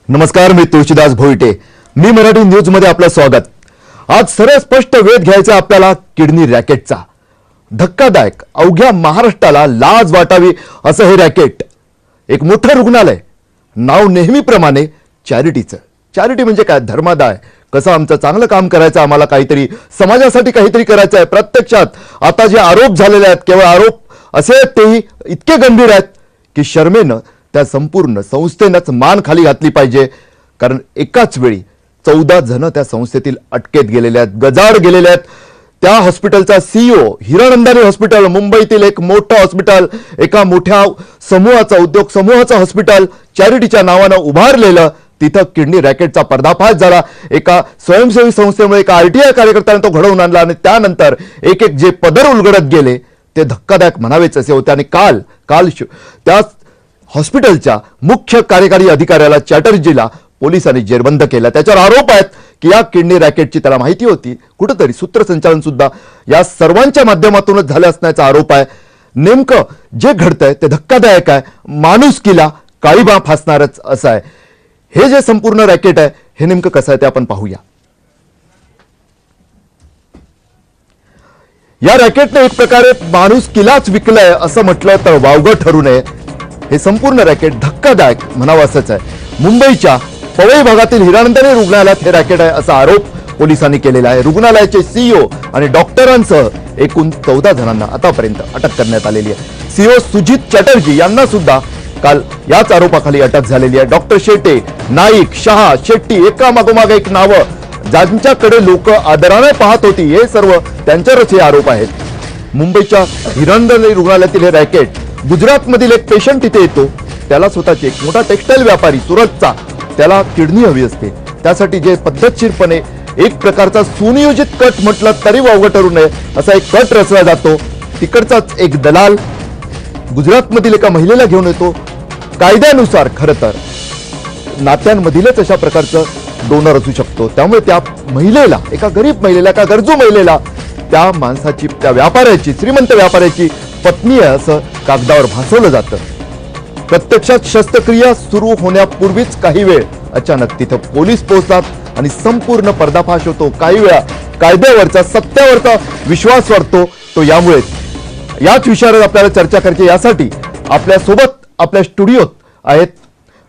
नमस्कार, मी तुळशीदास भोईटे. मी मराठी न्यूज मध्ये आपलं स्वागत. आज सरळ स्पष्ट वेध घ्यायचा आपल्याला किडनी रॅकेटचा. धक्कादायक, अवघ्या महाराष्ट्राला लाज वाटावी असं हे रॅकेट. एक मोठं रुग्णालय, नाव नेहमीप्रमाणे चॅरिटीचं. चॅरिटी म्हणजे काय? धर्मादाय. कसं आमचं चांगलं काम करायचं, आम्हाला काहीतरी समाजासाठी काहीतरी करायचं आहे. प्रत्यक्षात आता जे आरोप झालेले आहेत, केवळ आरोप असे आहेत, तेही इतके गंभीर आहेत की शर्मेनं त्या संपूर्ण संस्थेनंच मान खाली घातली पाहिजे. कारण एकाच वेळी 14 जण त्या संस्थेतील अटकेत गेलेले आहेत, गजाड गेलेले आहेत. त्या हॉस्पिटलचा सीईओ, हिरानंदानी हॉस्पिटल, मुंबईतील एक मोठं हॉस्पिटल, एका मोठ्या समूहाचं, उद्योग समूहाचं हॉस्पिटल चॅरिटीच्या नावानं उभारलेलं, तिथं किडनी रॅकेटचा पर्दाफाश झाला. एका स्वयंसेवी संस्थेमुळे एका आरटीआय कार्यकर्त्याने तो घडवून आणला आणि त्यानंतर एक एक जे पदर उलगडत गेले ते धक्कादायक म्हणावेच असे होते. आणि काल त्या हॉस्पिटलच्या मुख्य कार्यकारी अधिकाऱ्याला, चॅटर्जीला, पोलिसांनी जेरबंद केलं. त्याच्यावर आरोप आहेत की या किडनी रॅकेटची त्याला माहिती होती. कुठेतरी सूत्रसंचालन सुद्धा या सर्वांच्या माध्यमातूनच झाले असण्याचा आरोप आहे. नेमकं जे घडतंय ते धक्कादायक आहे, माणुसकीला काळीबा फासणारच असं आहे. हे जे संपूर्ण रॅकेट आहे हे नेमकं कसं आहे ते आपण पाहूया. या रॅकेटने एक प्रकारे माणुसकीलाच विकलंय असं म्हटलं तर वावगं ठरू नये. हे संपूर्ण रॅकेट धक्कादायक म्हणावं असंच आहे. मुंबईच्या पवई भागातील हिरानंदानी रुग्णालयात हे रॅकेट आहे असा आरोप पोलिसांनी केलेला आहे. रुग्णालयाचे सीईओ आणि डॉक्टरांसह एकूण 14 जणांना आतापर्यंत अटक करण्यात आलेली आहे. सीईओ सुजित चॅटर्जी यांना सुद्धा काल याच आरोपाखाली अटक झालेली आहे. डॉक्टर शेटे, नाईक, शहा, शेट्टी, एकामागोमाग एक नावं ज्यांच्याकडे लोक आदराने पाहत होती, हे सर्व त्यांच्यावरच हे आरोप आहेत. मुंबईच्या हिरानंदानी रुग्णालयातील हे रॅकेट, गुजरातमधील एक पेशंट इथे येतो, त्याला स्वतःचे एक मोठा टेक्सटाईल व्यापारी सुरतचा, त्याला किडनी हवी असते. त्यासाठी जे पद्धतशीरपणे एक प्रकारचा सुनियोजित कट म्हटलं तरी वावगं ठरू नये असा एक कट रचला जातो. तिकडचाच एक दलाल गुजरातमधील एका महिलेला घेऊन येतो. कायद्यानुसार खरं तर नात्यांमधीलच अशा प्रकारचं डोनर असू शकतो. त्यामुळे त्या महिलेला, एका गरीब महिलेला, एका गरजू महिलेला त्या माणसाची, त्या व्यापाऱ्याची, श्रीमंत व्यापाऱ्याची पत्नी आहे असं कागदावर भासवलं जातं. प्रत्यक्षात शस्त्रक्रिया सुरू होण्यापूर्वीच काही वेळ अचानक तिथं पोलीस पोहोचतात आणि संपूर्ण पर्दाफाश होतो. काही वेळा कायद्यावरचा, सत्यावरचा विश्वास वाढतो तो यामुळेच. याच विषयावर आपल्याला चर्चा करायची. यासाठी आपल्या सोबत, आपल्या स्टुडिओत आहेत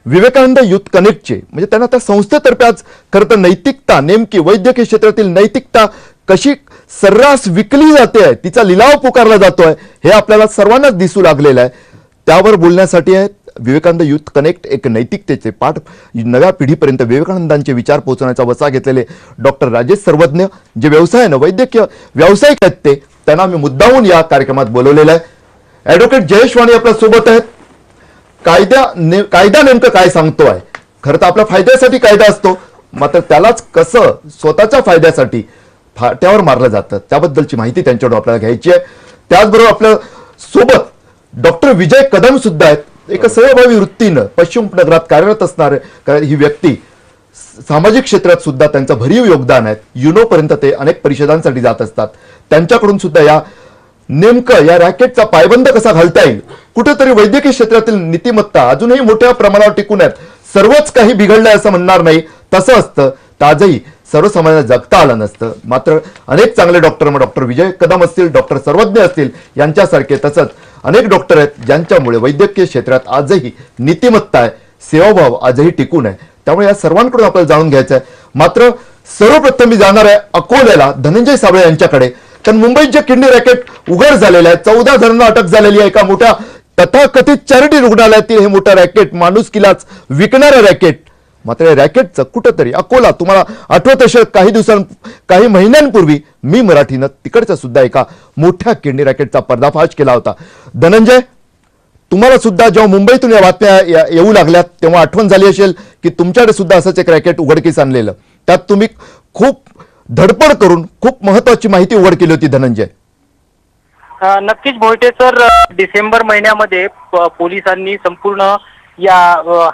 विवेकानंद युथ कनेक्टचे, म्हणजे त्यांना त्या संस्थेतर्फे आज खरं तर नैतिकता, नेमकी वैद्यकीय क्षेत्रातील नैतिकता कशी सर्रास विकली जाते, तिचा लिलाव पुकारला जातोय, हे आपल्याला सर्वांनाच दिसू लागलेलं आहे. त्यावर बोलण्यासाठी आहेत विवेकानंद युथ कनेक्ट, एक नैतिकतेचे पाठ नव्या पिढीपर्यंत विवेकानंदांचे विचार पोहोचवण्याचा वसा घेतलेले डॉक्टर राजेश सर्वज्ञ, जे व्यवसायानं वैद्यकीय व्यावसायिक आहेत, त्यांना मी मुद्दामून या कार्यक्रमात बोलवलेलं आहे. ॲडव्होकेट जयेश वाणी आपल्या सोबत आहेत. कायदा नेमकं काय सांगतोय? खरं तर आपल्या फायद्यासाठी कायदा असतो, मात्र त्यालाच कसं स्वतःच्या फायद्यासाठी फाट्यावर मारलं जातं, त्याबद्दलची माहिती त्यांच्याकडून आपल्याला घ्यायची आहे. त्याचबरोबर आपल्या सोबत डॉक्टर विजय कदम सुद्धा आहेत. एका सेवाभावी वृत्तीनं पश्चिम नगरात कार्यरत असणारे ही व्यक्ती, सामाजिक क्षेत्रात सुद्धा त्यांचं भरीव योगदान आहे. युनोपर्यंत ते अनेक परिषदांसाठी जात असतात. त्यांच्याकडून सुद्धा या नेमकं या रॅकेटचा पायबंद कसा घालता येईल, कुठेतरी वैद्यकीय क्षेत्रातील नीतिमत्ता अजूनही मोठ्या प्रमाणावर टिकून आहेत, सर्वच काही बिघडलंय असं म्हणणार नाही. तसं असतं तर आजही सर्वसामान्यांना जगता आलं नसतं. मात्र अनेक चांगले डॉक्टर, मग डॉक्टर विजय कदम असतील, डॉक्टर सर्वज्ञ असतील, यांच्यासारखे तसंच अनेक डॉक्टर आहेत ज्यांच्यामुळे वैद्यकीय क्षेत्रात आजही नीतिमत्ता आहे, सेवाभाव आजही टिकून आहे. त्यामुळे या सर्वांकडून आपल्याला जाणून घ्यायचं आहे. मात्र सर्वप्रथम मी जाणार आहे अकोल्याला, धनंजय साबळे यांच्याकडे. तर मुंबईत जे किडनी रॅकेट उघड झालेलं आहे, 14 जणांना अटक झालेली आहे. एका मोठ्या तथाकथित चॅरिटी रुग्णालयातील हे मोठं रॅकेट, माणुसकीलाच विकणारं रॅकेट. मात्र या रॅकेटचं कुठंतरी अकोला, तुम्हाला आठवत असेल काही महिन्यांपूर्वी मी मराठीनं तिकडच्या सुद्धा एका मोठ्या किडनी रॅकेटचा पर्दाफाश केला होता. धनंजय, तुम्हाला सुद्धा जेव्हा मुंबईतून या बातम्या येऊ लागल्यात तेव्हा आठवण झाली असेल की तुमच्याकडे सुद्धा असंच एक रॅकेट उघडकीस आणलेलं, त्यात तुम्ही खूप धडपड करून खूप महत्वाची माहिती उघड केली होती. धनंजय, नक्कीच भोईटे सर, डिसेंबर महिन्यामध्ये पोलिसांनी संपूर्ण या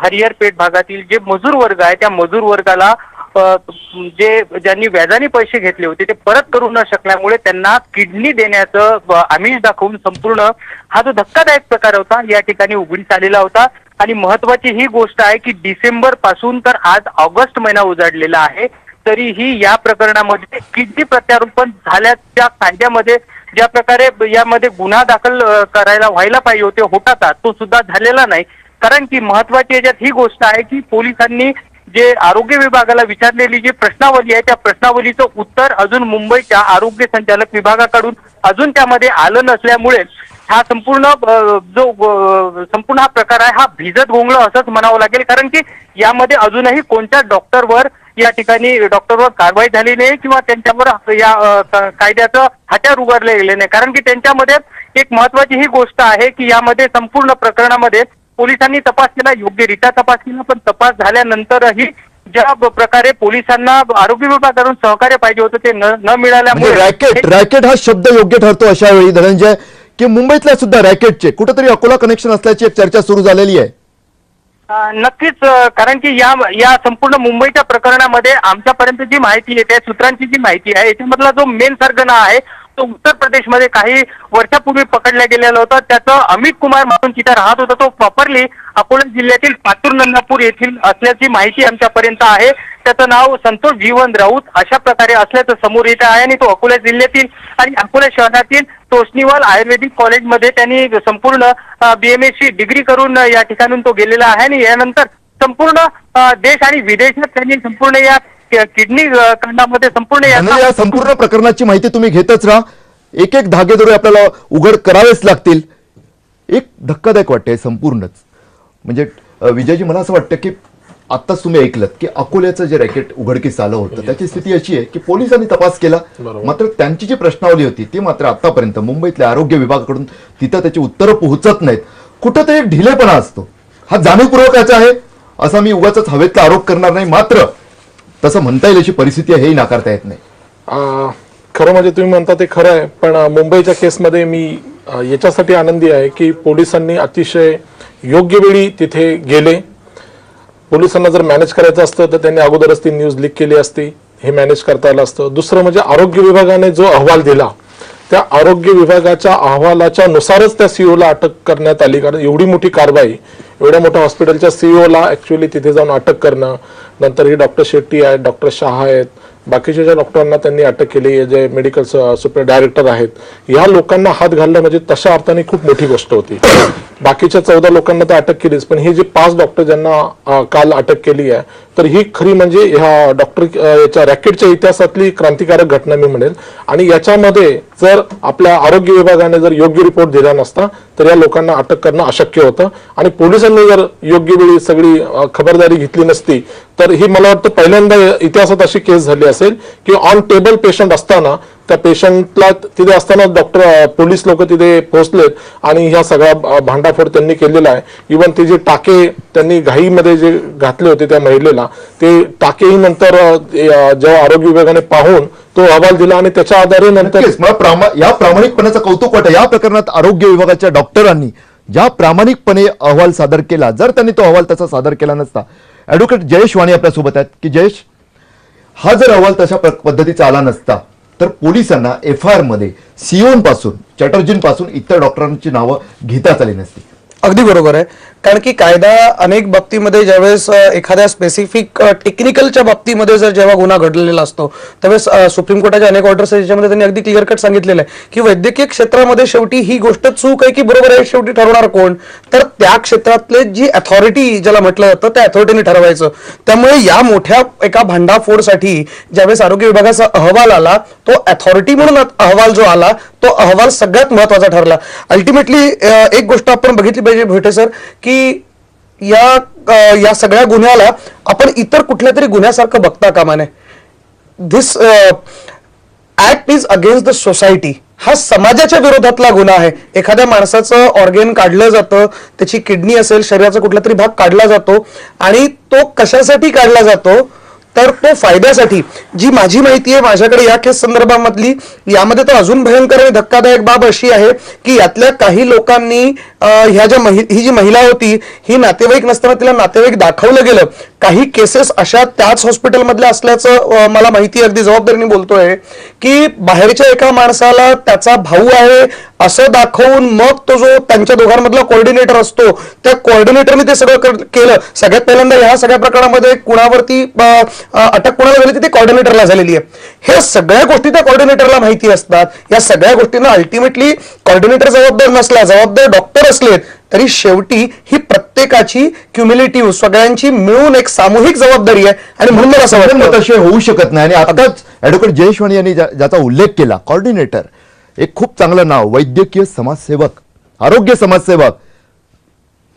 हरिहर पेठ भागातील जे मजूर वर्ग आहे त्या मजूर वर्गाला ज्यांनी व्याजाने पैसे घेतले होते ते परत करू न शकल्यामुळे त्यांना किडनी देण्याचं आमिष दाखवून संपूर्ण हा जो धक्कादायक प्रकार होता या ठिकाणी उघडीस आलेला होता. आणि महत्वाची ही गोष्ट आहे की डिसेंबर पासून तर आज ऑगस्ट महिना उजाडलेला आहे, तरीही या प्रकरणामध्ये किती प्रत्यारोपण झाल्याच्या कायद्यामध्ये ज्या प्रकारे यामध्ये गुन्हा दाखल व्हायला पाहिजे होते होता तो सुद्धा झालेला नाही. कारण की महत्वाची याच्यात ही गोष्ट आहे की पोलिसांनी जे आरोग्य विभागाला विचारलेली जी प्रश्नावली आहे त्या प्रश्नावलीचं उत्तर अजून मुंबईच्या आरोग्य संचालक विभागाकडून अजून त्यामध्ये आलं नसल्यामुळे हा संपूर्ण हा प्रकार आहे हा भिजत गोंगळ असंच म्हणावं लागेल. कारण की यामध्ये अजूनही कोणत्या डॉक्टरवर या ठिकाणी कारवाई झाली नाही किंवा त्यांच्यावर या कायद्याचं हत्यार उगारले गेले नाही. कारण की त्यांच्यामध्ये एक महत्वाची ही गोष्ट आहे की यामध्ये संपूर्ण प्रकरणामध्ये पोलिसांनी तपास केला, योग्यरित्या तपास केला, पण तपास झाल्यानंतरही ज्या प्रकारे पोलिसांना आरोग्य विभागाकडून सहकार्य पाहिजे होतं ते न मिळाल्यामुळे रॅकेट हा शब्द योग्य ठरतो अशा वेळी धनंजय की मुंबईतल्या सुद्धा रॅकेटचे कुठेतरी अकोला कनेक्शन असल्याची एक चर्चा सुरू झालेली आहे. नक्कीच, कारण की या संपूर्ण मुंबईच्या प्रकरणामध्ये आमच्यापर्यंत जी माहिती आहे त्या सूत्रांची जी माहिती आहे याच्यामधला जो मेन सरगना आहे तो उत्तर प्रदेशमध्ये काही वर्षापूर्वी पकडला गेलेला होता. त्याचं अमित कुमार म्हणून तिथे राहत होता, तो प्रॉपरली अकोला जिल्ह्यातील पातूर नंदापूर येथील असल्याची माहिती आमच्यापर्यंत आहे. त्याचं नाव संतोष जीवन राऊत अशा प्रकारे असल्याचं समोर येत आहे आणि तो अकोला जिल्ह्यातील आणि अकोला शहरातील तोष्णीवाल आयुर्वेदिक कॉलेजमध्ये त्यांनी संपूर्ण BMSc डिग्री करून या ठिकाणून तो गेलेला आहे आणि यानंतर संपूर्ण देश आणि विदेशात त्यांनी संपूर्ण या किडनी कांडामध्ये या संपूर्ण प्रकरणाची माहिती तुम्ही घेतच राहा. एक एक धागेदोरे आपल्याला उघड करावेच लागतील. एक धक्कादायक वाटते संपूर्णच. म्हणजे विजयजी मला असं वाटतं की आत्ताच तुम्ही ऐकलं की अकोल्याचं जे रॅकेट उघडकीस आलं होतं त्याची स्थिती अशी आहे की पोलिसांनी तपास केला, मात्र त्यांची जी प्रश्नावली होती ती मात्र आतापर्यंत मुंबईतल्या आरोग्य विभागाकडून तिथं त्याची उत्तरं पोहोचत नाहीत. कुठंतरी एक ढिलेपणा असतो. हा जाणीवपूर्वकाचा आहे असा मी उगाच हवेतला आरोप करणार नाही, मात्र तसं म्हणता येईल अशी परिस्थिती आहे हेही नाकारता येत नाही. खरं म्हणजे तुम्ही म्हणता ते खरं आहे, पण मुंबईच्या केसमध्ये मी याच्यासाठी आनंदी आहे की पोलिसांनी अतिशय योग्य वेळी तिथे गेले. पोलिसांना जर मॅनेज करायचं असतं तर त्यांनी अगोदरच ती न्यूज लीक केली असती, हे मॅनेज करता आलं असतं. दुसरं म्हणजे आरोग्य विभागाने जो अहवाल दिला त्या आरोग्य विभागाच्या अहवालाच्या नुसारच त्या सीईओला अटक करण्यात आली. कारण एवढी मोठी कारवाई, एवढ्या मोठ्या हॉस्पिटलच्या सीईओला ऍक्च्युअली तिथे जाऊन अटक करणं, नंतर ही डॉक्टर शेट्टी आहेत, डॉक्टर शहा आहेत, बाकीच्या ज्या डॉक्टरांना त्यांनी अटक केली, जे मेडिकल सुपर डायरेक्टर आहेत, या लोकांना हात घालणं म्हणजे तशा अर्थाने खूप मोठी गोष्ट होती. बाकीच्या 14 लोकांना तर अटक केलीच, पण हे जे 5 डॉक्टर ज्यांना काल अटक केली आहे तर ही खरी म्हणजे ह्या याच्या रॅकेटच्या इतिहासातली क्रांतिकारक घटना मी म्हणेल. आणि याच्यामध्ये जर आपल्या आरोग्य विभागाने जर योग्य रिपोर्ट दिला नसता तर या लोकांना अटक करणं अशक्य होतं. आणि पोलिसांनी जर योग्य वेळी सगळी खबरदारी घेतली नसती तर ही मला वाटतं पहिल्यांदा इतिहासात अशी केस झाली असेल की ऑन टेबल पेशंट असताना त्या पेशंटला तिथे असताना पोलीस लोक तिथे पोहोचलेत आणि ह्या सगळा भांडाफोड त्यांनी केलेला आहे. इव्हन ते जे टाके त्यांनी घाईमध्ये जे घातले होते त्या महिलेला, ते टाकेही नंतर जेव्हा आरोग्य विभागाने पाहून तो अहवाल दिला आणि त्याच्या आधारे नंतर या प्रामाणिकपणाचं कौतुक वाटतं. या प्रकरणात आरोग्य विभागाच्या डॉक्टरांनी ज्या प्रामाणिकपणे अहवाल सादर केला, जर त्यांनी तो अहवाल तसा सादर केला नसता. ऍडव्होकेट जयेश वाणी आपल्यासोबत आहेत की जयेश, हा जर अहवाल तशा पद्धतीचा आला नसता तर पोलिसांना FIR मध्ये सीओपासून चॅटर्जींपासून इतर डॉक्टरांची नावं घेताच आली नसती. अगदी बरोबर आहे. कारण की कायदा अनेक बाबतीमध्ये ज्यावेळेस एखाद्या स्पेसिफिक टेक्निकलच्या बाबतीमध्ये जर जेव्हा गुन्हा घडलेला असतो त्यावेळेस सुप्रीम कोर्टाच्या अनेक ऑर्डर्स आहेत ज्याच्यामध्ये त्यांनी अगदी क्लिअर कट सांगितलेलं आहे की वैद्यकीय क्षेत्रामध्ये शेवटी ही गोष्ट चूक आहे की बरोबर आहे शेवटी ठरवणार कोण, तर त्या क्षेत्रातले जी अथॉरिटी ज्याला म्हटलं जातं त्या अथॉरिटीने ठरवायचं. त्यामुळे या मोठ्या एका भांडाफोडसाठी ज्यावेळेस आरोग्य विभागाचा अहवाल आला तो अथॉरिटी म्हणून अहवाल जो आला तो अहवाल सगळ्यात महत्वाचा ठरला. अल्टिमेटली एक गोष्ट आपण बघितली पाहिजे भोटे सर की या सगळ्या गुन्ह्याला आपण इतर कुठल्या तरी गुन्ह्यासारखं बघता कामा नये. This act is against the society. हा समाजाच्या विरोधातला गुन्हा आहे. एखाद्या माणसाचं ऑर्गेन काढलं जातं, त्याची किडनी असेल, शरीराचा कुठला तरी भाग काढला जातो आणि तो कशासाठी काढला जातो तर तो फायद्यासाठी. जी माझी माहिती आहे माझ्याकडे या केस संदर्भामधली, यामध्ये तर अजून भयंकर आणि धक्कादायक बाब अशी आहे की यातल्या काही लोकांनी ही जी महिला होती ही नातेवाईक नसताना तिला नातेवाईक दाखवलं गेलं. काही केसेस अशा त्याच हॉस्पिटलमधल्या असल्याचं मला माहिती अगदी जबाबदारीने बोलतोय की बाहेरच्या एका माणसाला त्याचा भाऊ आहे असं दाखवून मग तो जो त्यांच्या दोघांमधला कोऑर्डिनेटर असतो त्या कोऑर्डिनेटरने ते सगळं केलं. सगळ्यात पहिल्यांदा ह्या सगळ्या प्रकरणामध्ये कुणावरती अटक कुणाला झाली ती कोऑर्डिनेटरला झालेली आहे. ह्या सगळ्या गोष्टी त्या कोऑर्डिनेटरला माहिती असतात. या सगळ्या गोष्टींना अल्टिमेटली कोऑर्डिनेटर जबाबदार नसला, जबाबदार डॉक्टर असलेत तरी शेवटी ही प्रत्येकाची क्युम्युलेटिव्ह सगळ्यांची मिळून एक सामूहिक जबाबदारी आहे. आणि म्हणून मला असं वाटतं तसे होऊ शकत नाही. आणि आताच ऍडव्होकेट जयेश वाणी यांनी ज्याचा उल्लेख केला, कोऑर्डिनेटर, एक खूप चांगलं नाव, वैद्यकीय समाजसेवक, आरोग्य समाजसेवक.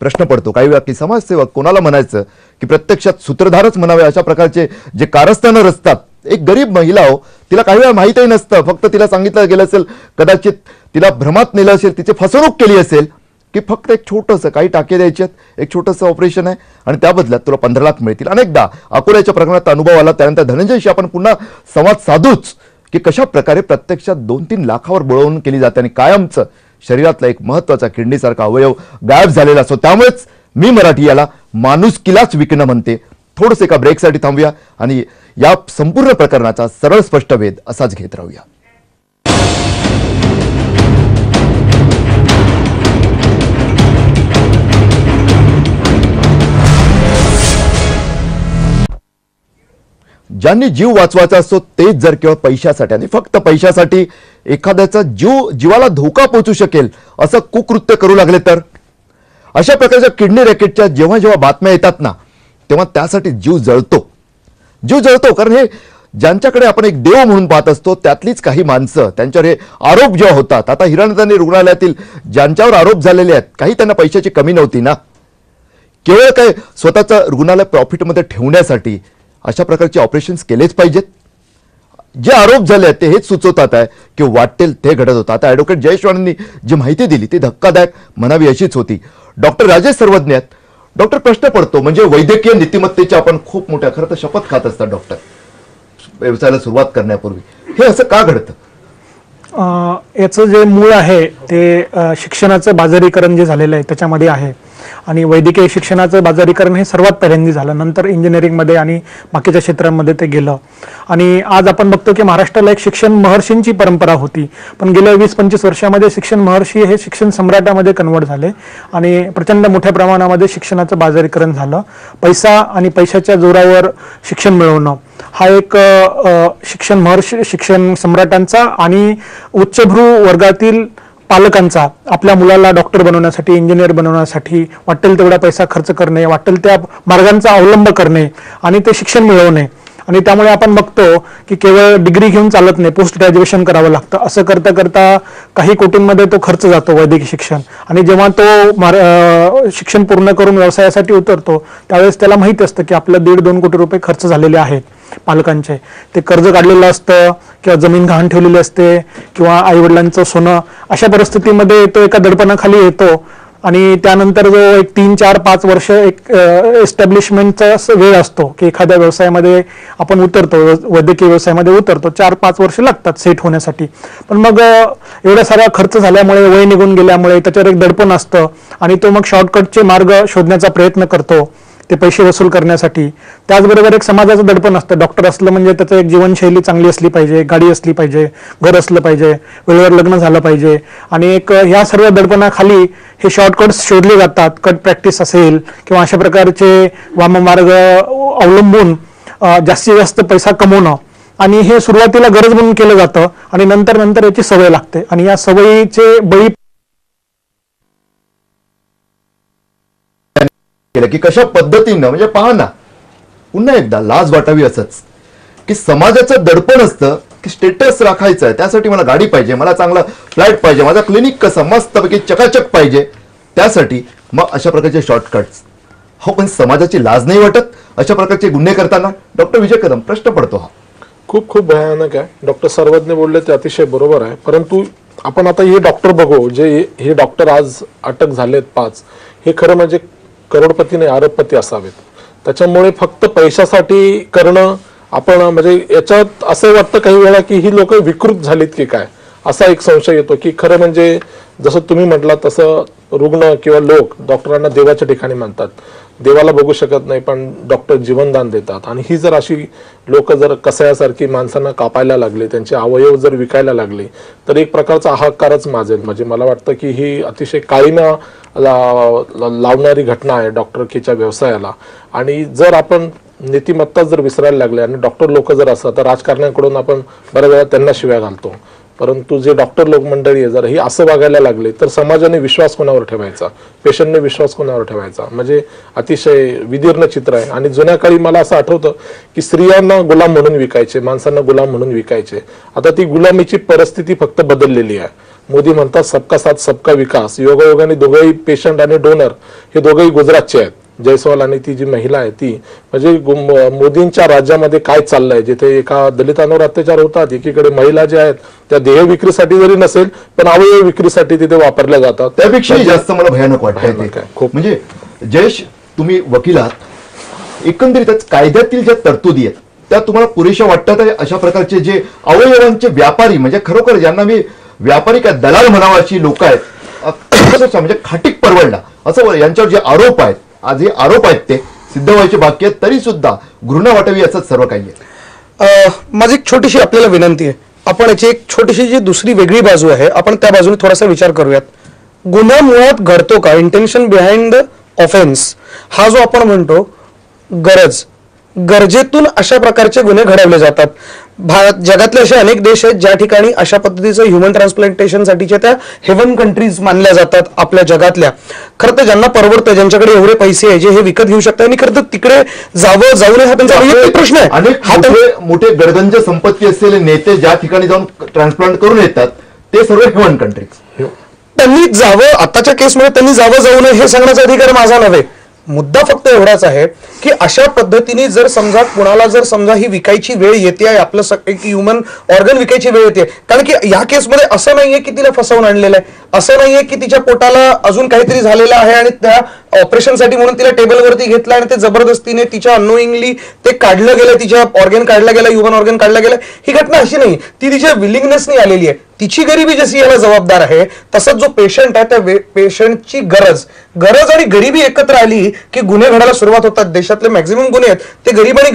प्रश्न पडतो काही वेळा की समाजसेवक कोणाला म्हणायचं, की प्रत्यक्षात सूत्रधारच म्हणावे अशा प्रकारचे जे कारस्थानं रचतात. एक गरीब महिला हो, तिला काही वेळा माहितही नसतं, फक्त तिला सांगितलं गेलं असेल, कदाचित तिला भ्रमात नेलं असेल, तिची फसवणूक केली असेल, की फक्त एक छोटंसं काही टाके द्यायचे, एक छोटंसं ऑपरेशन आहे आणि त्या बदल्यात तुला 15 लाख मिळतील. अनेकदा अकोल्याच्या प्रकरणात अनुभव आला. त्यानंतर धनंजयशी आपण पुन्हा संवाद साधूच, की कशा प्रकारे प्रत्यक्षात 2-3 लाखावर बळवून केली जाते आणि कायमचं शरीरातला एक महत्वाचा किडनीसारखा अवयव गायब झालेला असतो. त्यामुळेच मी मराठी याला माणुसकीलाच विकणं म्हणते. थोडंसं एका ब्रेकसाठी थांबूया आणि या संपूर्ण प्रकरणाचा सरळ स्पष्ट वेध असाच घेत राहूया. ज्यांनी जीव वाचवायचा असतो तेच जर केवळ पैशासाठी आणि फक्त पैशासाठी एखाद्याचा जीवाला धोका पोहोचू शकेल असं कुकृत्य करू लागले तर, अशा प्रकारच्या किडनी रॅकेटच्या जेव्हा जेव्हा बातम्या येतात ना, तेव्हा त्यासाठी जीव जळतो. कारण हे ज्यांच्याकडे आपण एक देव म्हणून पाहत असतो त्यातलीच काही माणसं, त्यांच्यावर हे आरोप जेव्हा होतात. आता हिरानंदानी रुग्णालयातील ज्यांच्यावर आरोप झालेले आहेत, काही त्यांना पैशाची कमी नव्हती ना, केवळ काय स्वतःचं रुग्णालय प्रॉफिटमध्ये ठेवण्यासाठी अशा प्रकारचे ऑपरेशन्स केलेच पाहिजेत. जे आरोप झाले आहेत ते हेच सुचवतात आहे की वाटेल ते घडत होतं. आता ॲडव्होकेट जयेश वाणींनी जी माहिती दिली ती धक्कादायक म्हणावी अशीच होती. डॉक्टर राजेश सर्वज्ञ आहेत. डॉक्टर, प्रश्न पडतो, म्हणजे वैद्यकीय नीतिमत्तेचे आपण खूप मोठ्या, खरं तर शपथ खात असतात डॉक्टर व्यवसायाला सुरुवात करण्यापूर्वी. हे असं का घडतं? याचं जे मूळ आहे ते शिक्षणाचं बाजारीकरण जे झालेलं आहे त्याच्यामध्ये आहे. आणि वैद्यकीय शिक्षणाचं बाजारीकरण हे सर्वात पहिल्यांदा झालं, नंतर इंजिनिअरिंगमध्ये आणि बाकीच्या क्षेत्रांमध्ये ते गेलं. आणि आज आपण बघतो की महाराष्ट्राला एक शिक्षण महर्षींची परंपरा होती, पण गेल्या 20-25 वर्षामध्ये शिक्षण महर्षी हे शिक्षण सम्राटामध्ये कन्वर्ट झाले आणि प्रचंड मोठ्या प्रमाणामध्ये शिक्षणाचं बाजारीकरण झालं. पैसा आणि पैशाच्या जोरावर शिक्षण मिळवणं हा एक शिक्षण महर्षी, शिक्षण सम्राटांचा आणि उच्चभ्रू वर्गातील पालकांचा आपल्या मुलाला डॉक्टर बनवण्यासाठी, इंजिनियर बनवण्यासाठी वाटेल तेवढा पैसा खर्च करणे, वाटेल त्या मार्गांचा अवलंब करणे आणि ते शिक्षण मिळवणे. आणि त्यामुळे आपण बघतो की केवळ डिग्री घेऊन चालत नाही, पोस्ट ग्रॅज्युएशन करावं लागतं. असं करता करता काही कोटींमध्ये तो खर्च जातो वैद्यकीय शिक्षण. आणि जेव्हा तो शिक्षण पूर्ण करून व्यवसायासाठी उतरतो त्यावेळेस त्याला माहिती असतं की आपलं 1.5-2 कोटी रुपये खर्च झालेले आहेत पालकांचे. ते कर्ज काढलेलं असतं किंवा जमीन गहाण ठेवलेली असते किंवा आईवडिलांचं सोनं. अशा परिस्थितीमध्ये तो एका दडपणाखाली येतो आणि त्यानंतर जो एक 3-4-5 वर्ष एक एस्टॅब्लिशमेंटचा वेळ असतो की एखाद्या व्यवसायामध्ये आपण उतरतो, वैद्यकीय व्यवसायामध्ये उतरतो, 4-5 वर्ष लागतात सेट होण्यासाठी. पण मग एवढा सारा खर्च झाल्यामुळे, वय निघून गेल्यामुळे त्याच्यावर एक दडपण असतं आणि तो मग शॉर्टकटचे मार्ग शोधण्याचा प्रयत्न करतो ते पैसे वसूल करण्यासाठी. त्याचबरोबर एक समाजाचं दडपण असतं. डॉक्टर असलं म्हणजे त्याचं एक जीवनशैली चांगली असली पाहिजे, गाडी असली पाहिजे, घर असलं पाहिजे, वेळेवर लग्न झालं पाहिजे. आणि एक ह्या सर्व दडपणाखाली हे शॉर्टकट्स शोधले जातात. कट प्रॅक्टिस असेल किंवा अशा प्रकारचे वाममार्ग अवलंबून जास्तीत जास्त पैसा कमवणं. आणि हे सुरुवातीला गरज म्हणून केलं जातं आणि नंतर याची सवय लागते आणि या सवयीचे बळी की कशा पद्धतीनं, म्हणजे पहा ना, पुन्हा एकदा लाज वाटावी असंच की समाजाचं दडपण असतं की स्टेटस राखायचं आहे, त्यासाठी मला गाडी पाहिजे, मला चांगला फ्लॅट पाहिजे, माझा क्लिनिक कसं मस्तपैकी चकाचक पाहिजे, त्यासाठी मग अशा प्रकारचे शॉर्टकट्स. हो, पण समाजाची लाज नाही वाटत अशा प्रकारचे गुन्हे करताना? डॉक्टर विजय कदम, प्रश्न पडतो हा. खूप खूप भयानक आहे. डॉक्टर सर्वज्ञ बोलले ते अतिशय बरोबर आहे. परंतु आपण आता हे डॉक्टर बघू, जे हे डॉक्टर आज अटक झालेत 5, हे खरं म्हणजे करोडपती नाही अरबपती असावेत. त्याच्यामुळे फक्त पैशासाठी करणं, आपण म्हणजे याच्यात असं वाटतं काही वेळा की ही लोक विकृत झालीत की काय, असा एक संशय येतो. की खरं म्हणजे जसं तुम्ही म्हटलं तसं रुग्ण किंवा लोक डॉक्टरांना देवाच्या ठिकाणी मानतात. देवाला बघू शकत नाही पण डॉक्टर जीवनदान देतात. आणि ही जर अशी लोक जर कसायासारखी माणसांना कापायला लागले, त्यांचे अवयव जर विकायला लागले, तर एक प्रकारचा हाहाकारच माजेल. म्हणजे मला वाटतं की ही अतिशय काळीमा लावणारी घटना आहे डॉक्टर केच्या व्यवसायाला. आणि जर आपण नीतिमत्ता जर विसरायला लागले आणि डॉक्टर लोक जर असतात तर राजकारण्याकडून आपण बऱ्याच वेळा त्यांना शिव्या घालतो, परंतु जे डॉक्टर लोक मंडळी आहे जर ही असं वागायला लागले तर समाजाने विश्वास कोणावर ठेवायचा, पेशंटने विश्वास कोणावर ठेवायचा. म्हणजे अतिशय विदीर्ण चित्र आहे. आणि जुन्या काळी मला असं आठवतं की स्त्रियांना गुलाम म्हणून विकायचे, माणसांना गुलाम म्हणून विकायचे. आता ती गुलामीची परिस्थिती फक्त बदललेली आहे. मोदी म्हणतात सबका साथ सबका विकास. योगायोगाने दोघेही पेशंट आणि डोनर हे दोघेही गुजरातचे आहेत. जयस्वाल आणि ती जी महिला आहे ती, म्हणजे मोदींच्या राज्यामध्ये काय चाललंय, जिथे एका दलितांवर अत्याचार होतात, एकीकडे महिला ज्या आहेत त्या देह विक्रीसाठी जरी नसेल पण अवयव विक्रीसाठी तिथे वापरल्या जातात. त्यापेक्षाही जास्त मला भयानक वाटतंय भयानक ते. आहे, खूप. म्हणजे जयेश, तुम्ही वकील आहात, एकंदरीतच कायद्यातील ज्या तरतुदी आहेत त्या तुम्हाला पुरेशा वाटतात आहे? अशा प्रकारचे जे अवयवांचे व्यापारी, म्हणजे खरोखर ज्यांना मी व्यापारी काय दलाल म्हणावा अशी लोक आहेत, अक्षरशः म्हणजे खाटीक परवडला असं यांच्यावर जे आरोप आहेत, आज हे आरोप आहेत ते सिद्ध व्हायचे बाकी आहेत, तरी सुद्धा घृणा वाटावी असंच सर्व काही आहे. माझी एक छोटीशी आपल्याला विनंती आहे, आपण याची एक छोटीशी जी दुसरी वेगळी बाजू आहे आपण त्या बाजूने थोडासा विचार करूयात. गुन्हा मुळात घडतो का, इंटेन्शन बिहाइंड द ऑफेन्स हा जो आपण म्हणतो, गरजेतून अशा प्रकारचे गुन्हे घडवले जातात. जगातले असे अनेक देश आहेत ज्या ठिकाणी अशा पद्धतीचं ह्युमन ट्रान्सप्लांटेशनसाठीच्या त्या हेवन कंट्रीज मानल्या जातात आपल्या जगातल्या. खरं तर ज्यांना परवडतं, ज्यांच्याकडे एवढे पैसे आहे, जे हे विकत घेऊ शकतात आणि खरं तर तिकडे जाऊ नये हा त्यांचा वैयक्तिक प्रश्न आहे. अनेक मोठे गडगंज संपत्ती असलेले नेते ज्या ठिकाणी जाऊन ट्रान्सप्लांट करून येतात ते सर्व हेवन कंट्रीज. त्यांनी जावं, आताच्या केसमध्ये त्यांनी जाऊ नये हे सांगण्याचा अधिकार माझा नव्हे. मुद्दा फक्त एवढाच आहे की अशा पद्धतीने जर समजा ही विकायची वेळ येते आहे, आपलं ह्युमन ऑर्गन विकायची वेळ येते, कारण की या केसमध्ये असं नाहीये की तिला फसवून आणलेलं आहे, असं नाहीये की तिच्या पोटाला अजून काहीतरी झालेलं आहे आणि त्या ऑपरेशनसाठी म्हणून तिला टेबलवरती घेतलं आणि ते जबरदस्तीने तिच्या अनोईंगली ते काढलं गेलं, तिच्या ऑर्गन काढलं गेलं, ह्युमन ऑर्गन काढलं गेलं. ही घटना अशी नाही, ती तिच्या विलिंगनेसने आलेली आहे. तिची गरिबी जशी याला जबाबदार आहे तसंच जो पेशंट आहे त्या पेशंटची गरज आणि गरिबी एकत्र आली की गुन्हे घडायला सुरुवात होतात. देशातले मॅक्झिमम गुन्हे आहेत ते गरीब आणि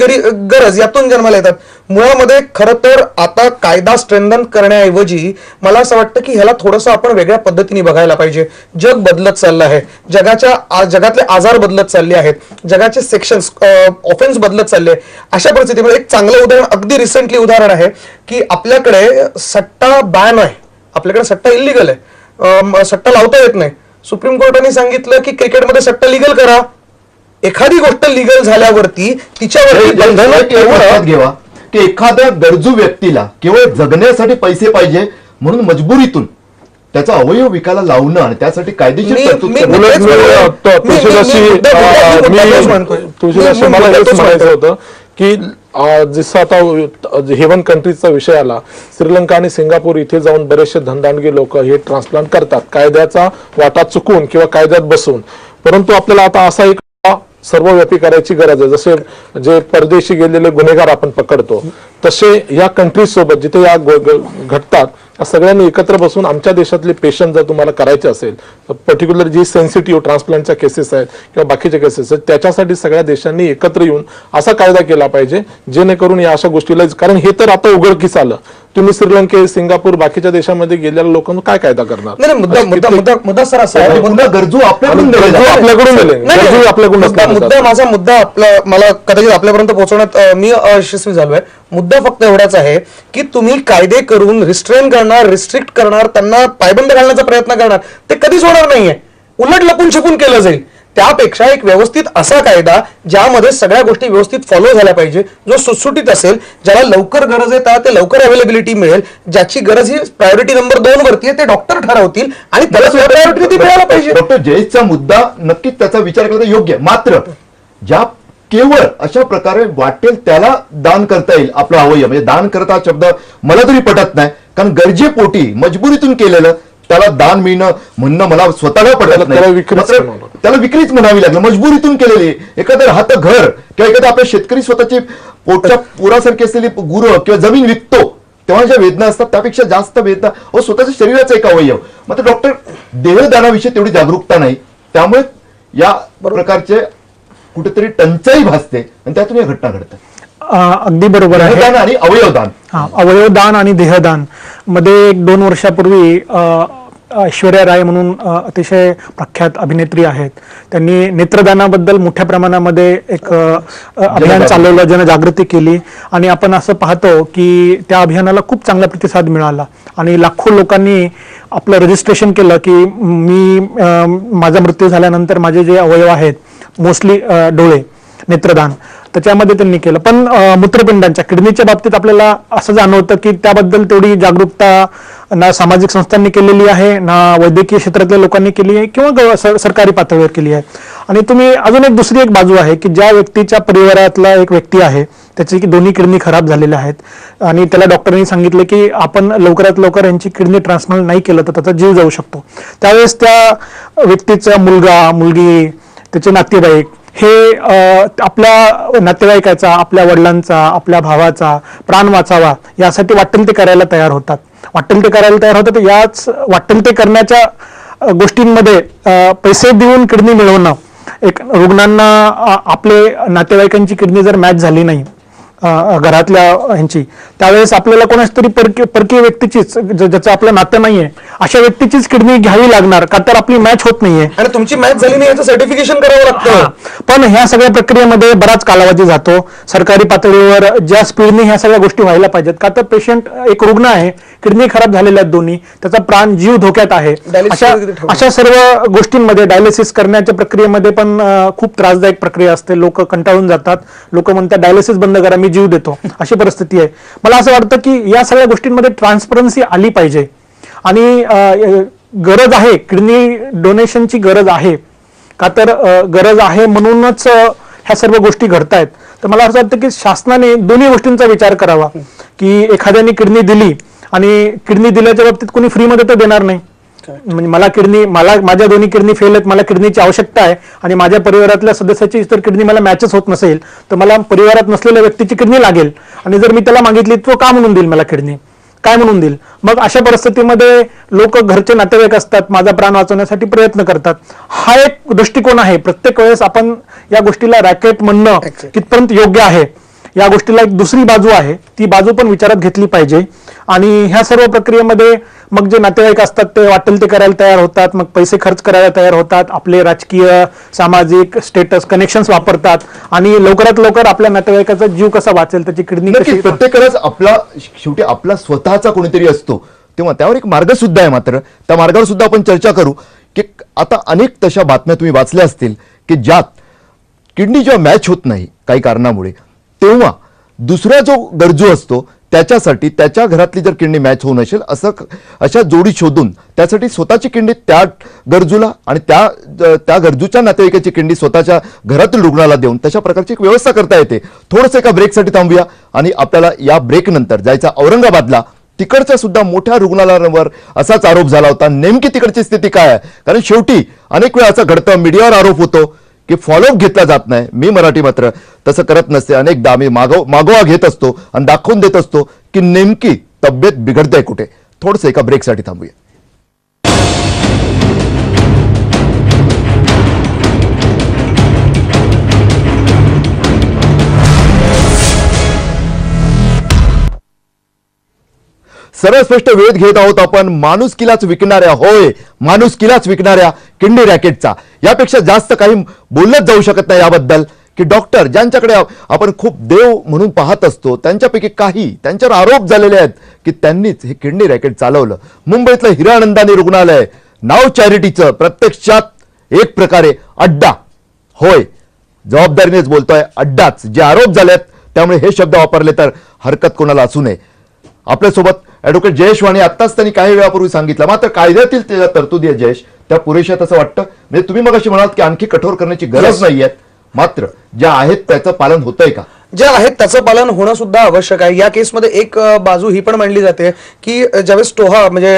गरज यातून जन्माला येतात. मुळामध्ये खरं तर आता कायदा स्ट्रेंथन करण्याऐवजी मला असं वाटतं की ह्याला थोडंसं आपण वेगळ्या पद्धतीने बघायला पाहिजे. जग बदलत चाललं आहे, जगातले आजार बदलत चालले आहेत, जगाचे सेक्शन्स ऑफेन्स बदलत चालले. अशा परिस्थितीमध्ये एक चांगलं उदाहरण, अगदी रिसेंटली उदाहरण आहे की आपल्याकडे सट्टा बॅन आहे, आपल्याकडे सट्टा इलिगल आहे, सट्टा लावता येत नाही. सुप्रीम कोर्टाने सांगितलं की क्रिकेटमध्ये सट्टा लिगल करा. एखादी गोष्ट लिगल झाल्यावरती तिच्यावरती बंधन घेवा की एखाद्या गरजू व्यक्तीला केवळ जगण्यासाठी पैसे पाहिजे म्हणून मजबुरीतून त्याचा अवयव विकायला लावणं आणि त्यासाठी कायदेशीर तरतूद करणं. मला हेच म्हणायचं होतं की जसं आता हेवन कंट्रीजचा विषय आला, श्रीलंका आणि सिंगापूर इथे जाऊन बरेचसे धनदांडगे लोक हे ट्रान्सप्लांट करतात कायद्याचा वाटा चुकून किंवा कायद्यात बसून. परंतु आपल्याला आता असा एक सर्वव्यापी करायची गरज आहे. जसे जे परदेशी गेलेले गुन्हेगार आपण पकडतो तसे या कंट्रीज सोबत जिथे या घडतात सगळ्यांनी एकत्र बसून आमच्या देशातले पेशंट जर तुम्हाला करायचे असेल, पर्टिक्युलर जी सेन्सिटिव्ह ट्रान्सप्लांटच्या केसेस आहेत किंवा बाकीच्या केसेस आहेत, त्याच्यासाठी सगळ्या देशांनी एकत्र येऊन असा कायदा केला पाहिजे जेणेकरून या अशा गोष्टीला, कारण हे तर आता उघडकीस आलं. तुम्ही श्रीलंके, सिंगापूर, बाकीच्या देशामध्ये गेलेल्या लोकांना काय कायदा करणार? मुद्दा सर असा आहे, गरजू माझा मुद्दा मला कदाचित आपल्यापर्यंत पोहोचवण्यात मी अयशस्वी झालोय. मुद्दा फक्त एवढाच आहे की तुम्ही कायदे करून रिस्ट्रेन करणार, रिस्ट्रिक्ट करणार, त्यांना पायबंद घालण्याचा प्रयत्न करणार, ते कधीच होणार नाहीये. उलट लपून छपून केलं जाईल. त्यापेक्षा एक व्यवस्थित असा कायदा ज्यामध्ये सगळ्या गोष्टी व्यवस्थित फॉलो झाल्या पाहिजे, जो सुटसुटीत असेल, ज्याला लवकर गरज आहे त्याला ते लवकर अवेलेबिलिटी मिळेल, ज्याची गरज ही प्रायोरिटी नंबर 2 वरती आहे ते डॉक्टर ठरवतील आणि त्याला प्रायोरिटी मिळायला पाहिजे. डॉक्टर जयेशचा मुद्दा नक्कीच त्याचा विचार करता योग्य, मात्र ज्या केवळ अशा प्रकारे वाटेल त्याला दान करता येईल आपला अवयव, म्हणजे दान करता शब्द मला तरी पटत नाही, कारण गरजेपोटी मजबुरीतून केलेलं त्याला दान मिळणं म्हणणं मला स्वतःला पटत नाही. त्याला विक्रीच म्हणावी लागलं, मजबुरीतून केलेली. एखादं राहतं घर किंवा एखादा आपल्या शेतकरी स्वतःची पोटच्या पुरासारखी असलेली गुरं किंवा जमीन विकतो तेव्हा ज्या वेदना असतात त्यापेक्षा जास्त वेदना स्वतःच्या शरीराचा एक अवयव. मात्र डॉक्टर देहदानाविषयी तेवढी जागरूकता नाही, त्यामुळे या प्रकारचे कुठेतरी टंचाई भासते आणि त्यातून या घटना घडतात. अगदी बरोबर आहे. देहदान आणि अवयवदान. अवयवदान आणि देहदान मध्ये 1-2 वर्षापूर्वी ऐश्वर्या राय म्हणून अतिशय प्रख्यात अभिनेत्री आहेत, त्यांनी नेत्रदानाबद्दल मोठ्या प्रमाणामध्ये एक अभियान चालवलं, जनजागृती केली आणि आपण असं पाहतो की त्या अभियानाला खूप चांगला प्रतिसाद मिळाला आणि लाखो लोकांनी आपलं रजिस्ट्रेशन केलं की मी माझा मृत्यू झाल्यानंतर माझे जे अवयव आहेत मोस्टली डोळे नेत्रदान त्याच्यामध्ये त्यांनी केलं. पण मूत्रपिंडांच्या किडनीच्या बाबतीत आपल्याला असं जाणवतं की त्याबद्दल तेवढी जागरूकता ना सामाजिक संस्थांनी केलेली आहे, ना वैद्यकीय क्षेत्रातल्या लोकांनी केली आहे किंवा सरकारी पातळीवर केली आहे. आणि तुम्ही अजून एक दुसरी एक बाजू आहे की ज्या व्यक्तीच्या परिवारातला एक व्यक्ती आहे त्याची दोन्ही किडनी खराब झालेल्या आहेत आणि त्याला डॉक्टरांनी सांगितलं की आपण लवकरात लवकर यांची किडनी ट्रान्सप्लांट नाही केलं तर त्याचा जीव जाऊ शकतो. त्यावेळेस त्या व्यक्तीचा मुलगा मुलगी त्याचे नातेवाईक हे आपल्या नातेवाईकाचा, आपल्या वडिलांचा, आपल्या भावाचा प्राण वाचावा यासाठी वाटेल ते करायला तयार होतात. याच वाटेल ते करण्याच्या गोष्टींमध्ये पैसे देऊन किडनी मिळवणं, एक रुग्णांना आपले नातेवाईकांची किडनी जर मॅच झाली नाही घरातल्या ह्यांची, त्यावेळेस आपल्याला कोणाच तरी परकीय व्यक्तीचीच, ज्याचं आपलं नातं नाहीये अशा व्यक्तीचीच किडनी घ्यावी लागणार का तर आपली मॅच होत नाहीये आणि तुमची मॅच झाली नाही याचं सर्टिफिकेशन करावं लागतं. पण ह्या सगळ्या प्रक्रियेमध्ये बराच कालावधी जातो. सरकारी पातळीवर ज्या स्पीडने ह्या सगळ्या गोष्टी व्हायला पाहिजेत का तर पेशंट एक रुग्ण आहे, किडनी खराब झालेल्या आहेत दोन्ही, त्याचा प्राण जीव धोक्यात आहे, अशा सर्व गोष्टींमध्ये डायलिसिस करण्याच्या प्रक्रियेमध्ये पण खूप त्रासदायक प्रक्रिया असते. लोक कंटाळून जातात, लोक म्हणतात डायलिसिस बंद करा, मी जीव देतो, अशी परिस्थिती आहे. मला असं वाटतं की या सगळ्या गोष्टींमध्ये ट्रान्सपरन्सी आली पाहिजे आणि गरज आहे, किडनी डोनेशनची गरज आहे का तर गरज आहे म्हणूनच ह्या सर्व गोष्टी घडतायत. तर मला असं वाटतं की शासनाने दोन्ही गोष्टींचा विचार करावा की एखाद्याने किडनी दिली आणि किडनी दिल्याच्या बाबतीत कोणी फ्रीमध्ये तर देणार नाही. म्हणजे माझ्या दोन्ही किडनी फेल आहेत, मला किडनीची आवश्यकता आहे आणि माझ्या परिवारातल्या सदस्याची जर किडनी मला मॅचच होत नसेल तर मला परिवारात नसलेल्या व्यक्तीची किडनी लागेल आणि जर मी त्याला मागितली तो का म्हणून देईल मला किडनी, काय म्हणून देईल. मग अशा परिस्थितीमध्ये लोक घरचे नातेवाईक असतात, माझा प्राण वाचवण्यासाठी प्रयत्न करतात. हा एक दृष्टिकोन आहे. प्रत्येक वेळेस आपण या गोष्टीला रॅकेट म्हणणं कितपर्यंत योग्य आहे, या गोष्टीला एक दुसरी बाजू आहे, ती बाजू पण विचारात घेतली पाहिजे. आणि ह्या सर्व प्रक्रियेमध्ये मग जे नातेवाईक असतात ते वाटेल ते करायला तयार होतात, मग पैसे खर्च करायला तयार होतात, आपले राजकीय सामाजिक स्टेटस कनेक्शन्स वापरतात आणि लवकरात लवकर आपल्या नातेवाईकाचा जीव कसा वाचेल, त्याची किडनी कशी. प्रत्येकालाच आपला शेवटी आपला स्वतःचा कोणीतरी असतो, तेव्हा त्यावर एक मार्ग सुद्धा आहे. मात्र त्या मार्गावर सुद्धा आपण चर्चा करू की आता अनेक तशा बातम्या तुम्ही वाचल्या असतील की ज्यात किडनी जेव्हा मॅच होत नाही काही कारणामुळे, तेव्हा दुसरा जो गरजू असतो त्याच्यासाठी त्याच्या घरातली जर किडनी मॅच होऊ नसेल अशा जोडी शोधून त्यासाठी स्वतःची किडनी त्या गरजूला आणि त्या गरजूच्या नातेवाईकाची किडनी स्वतःच्या घरातील रुग्णाला देऊन तशा प्रकारची एक व्यवस्था करता येते. थोडंसं एका ब्रेकसाठी थांबूया आणि आपल्याला या ब्रेक नंतर जायचा औरंगाबादला. तिकडच्या सुद्धा मोठ्या रुग्णालयांवर असाच आरोप झाला होता. नेमकी तिकडची स्थिती काय आहे, कारण शेवटी अनेक वेळा असं घडतं, मीडियावर आरोप होतो की फॉलोअप घेतला जात नाही. मी मराठी मात्र तसं करत नसते. अनेकदा आम्ही मागोवा घेत असतो आणि दाखवून देत असतो की नेमकी तब्येत बिघडते कुठे. थोडंसं एका ब्रेकसाठी थांबूया. सरळ स्पष्ट वेध घेत आहोत आपण माणुसकीलाच विकणाऱ्या किडनी रॅकेटचा. यापेक्षा जास्त काही बोललंच जाऊ शकत नाही याबद्दल की डॉक्टर ज्यांच्याकडे आपण खूप देव म्हणून पाहत असतो त्यांच्यापैकी काही त्यांच्यावर आरोप झालेले आहेत की त्यांनीच हे किडनी रॅकेट चालवलं. मुंबईतलं हिरानंदानी रुग्णालय, नाव चॅरिटीचं, प्रत्यक्षात एक प्रकारे अड्डा. होय, जबाबदारीनेच बोलतोय, अड्डाच. जे आरोप झालेत त्यामुळे हे शब्द वापरले तर हरकत कोणाला असू नये. आपल्यासोबत ॲडव्होकेट जयेश वाणी, आत्ताच त्यांनी काही वेळापूर्वी सांगितलं, मात्र कायद्यातील त्या तरतुदी आहे जयेश, त्या पुरेशात असं वाटतं. म्हणजे तुम्ही मगाशी म्हणालात की आणखी कठोर करण्याची गरज नाहीये, मात्र ज्या आहेत त्याचं पालन होतंय का? ज्या आहेत त्याचं पालन होणं सुद्धा आवश्यक आहे. या केसमध्ये एक बाजू ही पण मांडली जाते की ज्यावेळेस टोहा म्हणजे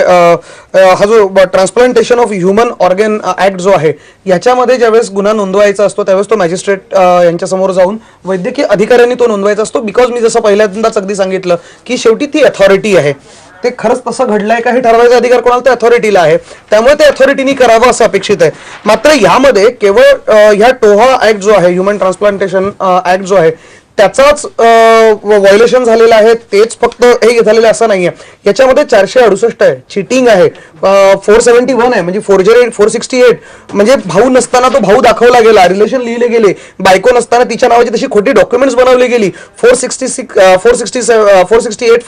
हा जो transplantation of human organ act जो आहे याच्यामध्ये ज्यावेळेस गुन्हा नोंदवायचा असतो त्यावेळेस तो मॅजिस्ट्रेट यांच्यासमोर जाऊन वैद्यकीय अधिकाऱ्यांनी तो नोंदवायचा असतो. बिकॉज मी जसं पहिल्यांदाच अगदी सांगितलं की शेवटी ती अथॉरिटी आहे, ते खरंच तसं घडलंय का हे ठरवायचा अधिकार कोणाला, त्या अथॉरिटीला आहे. त्यामुळे ते अथॉरिटीनी करावं असं अपेक्षित आहे. मात्र यामध्ये केवळ ह्या टोहा ऍक्ट जो आहे, ह्युमन ट्रान्सप्लांटेशन ऍक्ट जो आहे, त्याचाच व्हायोलेशन झालेलं आहे, तेच फक्त हे झालेलं असं नाहीये. याच्यामध्ये 468 आहे, चिटिंग आहे, 471 आहे, म्हणजे फोर्जरी 468, म्हणजे भाऊ नसताना तो भाऊ दाखवला गेला, रिलेशन लिहिले गेले, बायको नसताना तिच्या नावाची तशी खोटी डॉक्युमेंट्स बनवली गेली, 468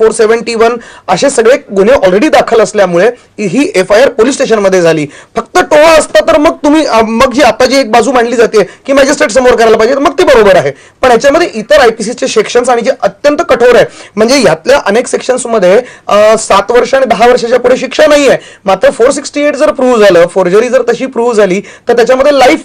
471 असे सगळे गुन्हे ऑलरेडी दाखल असल्यामुळे ही FIR पोलीस स्टेशनमध्ये झाली. फक्त टोळा असता तर मग तुम्ही मग जी आता जी एक बाजू मांडली जाते की मॅजिस्ट्रेट समोर करायला पाहिजे, मग ते बरोबर आहे. पण याच्यामध्ये इतर IPCचे सेक्शन्स आणि जे अत्यंत कठोर आहे, म्हणजे यातल्या अनेक सेक्शन्स मध्ये 7 वर्ष आणि 10 वर्षाच्या पुढे शिक्षा नाही आहे. मात्र 468 जर प्रूव्ह झालं, फोर्जरी जर तशी प्रूव्ह झाली तर त्याच्यामध्ये लाईफ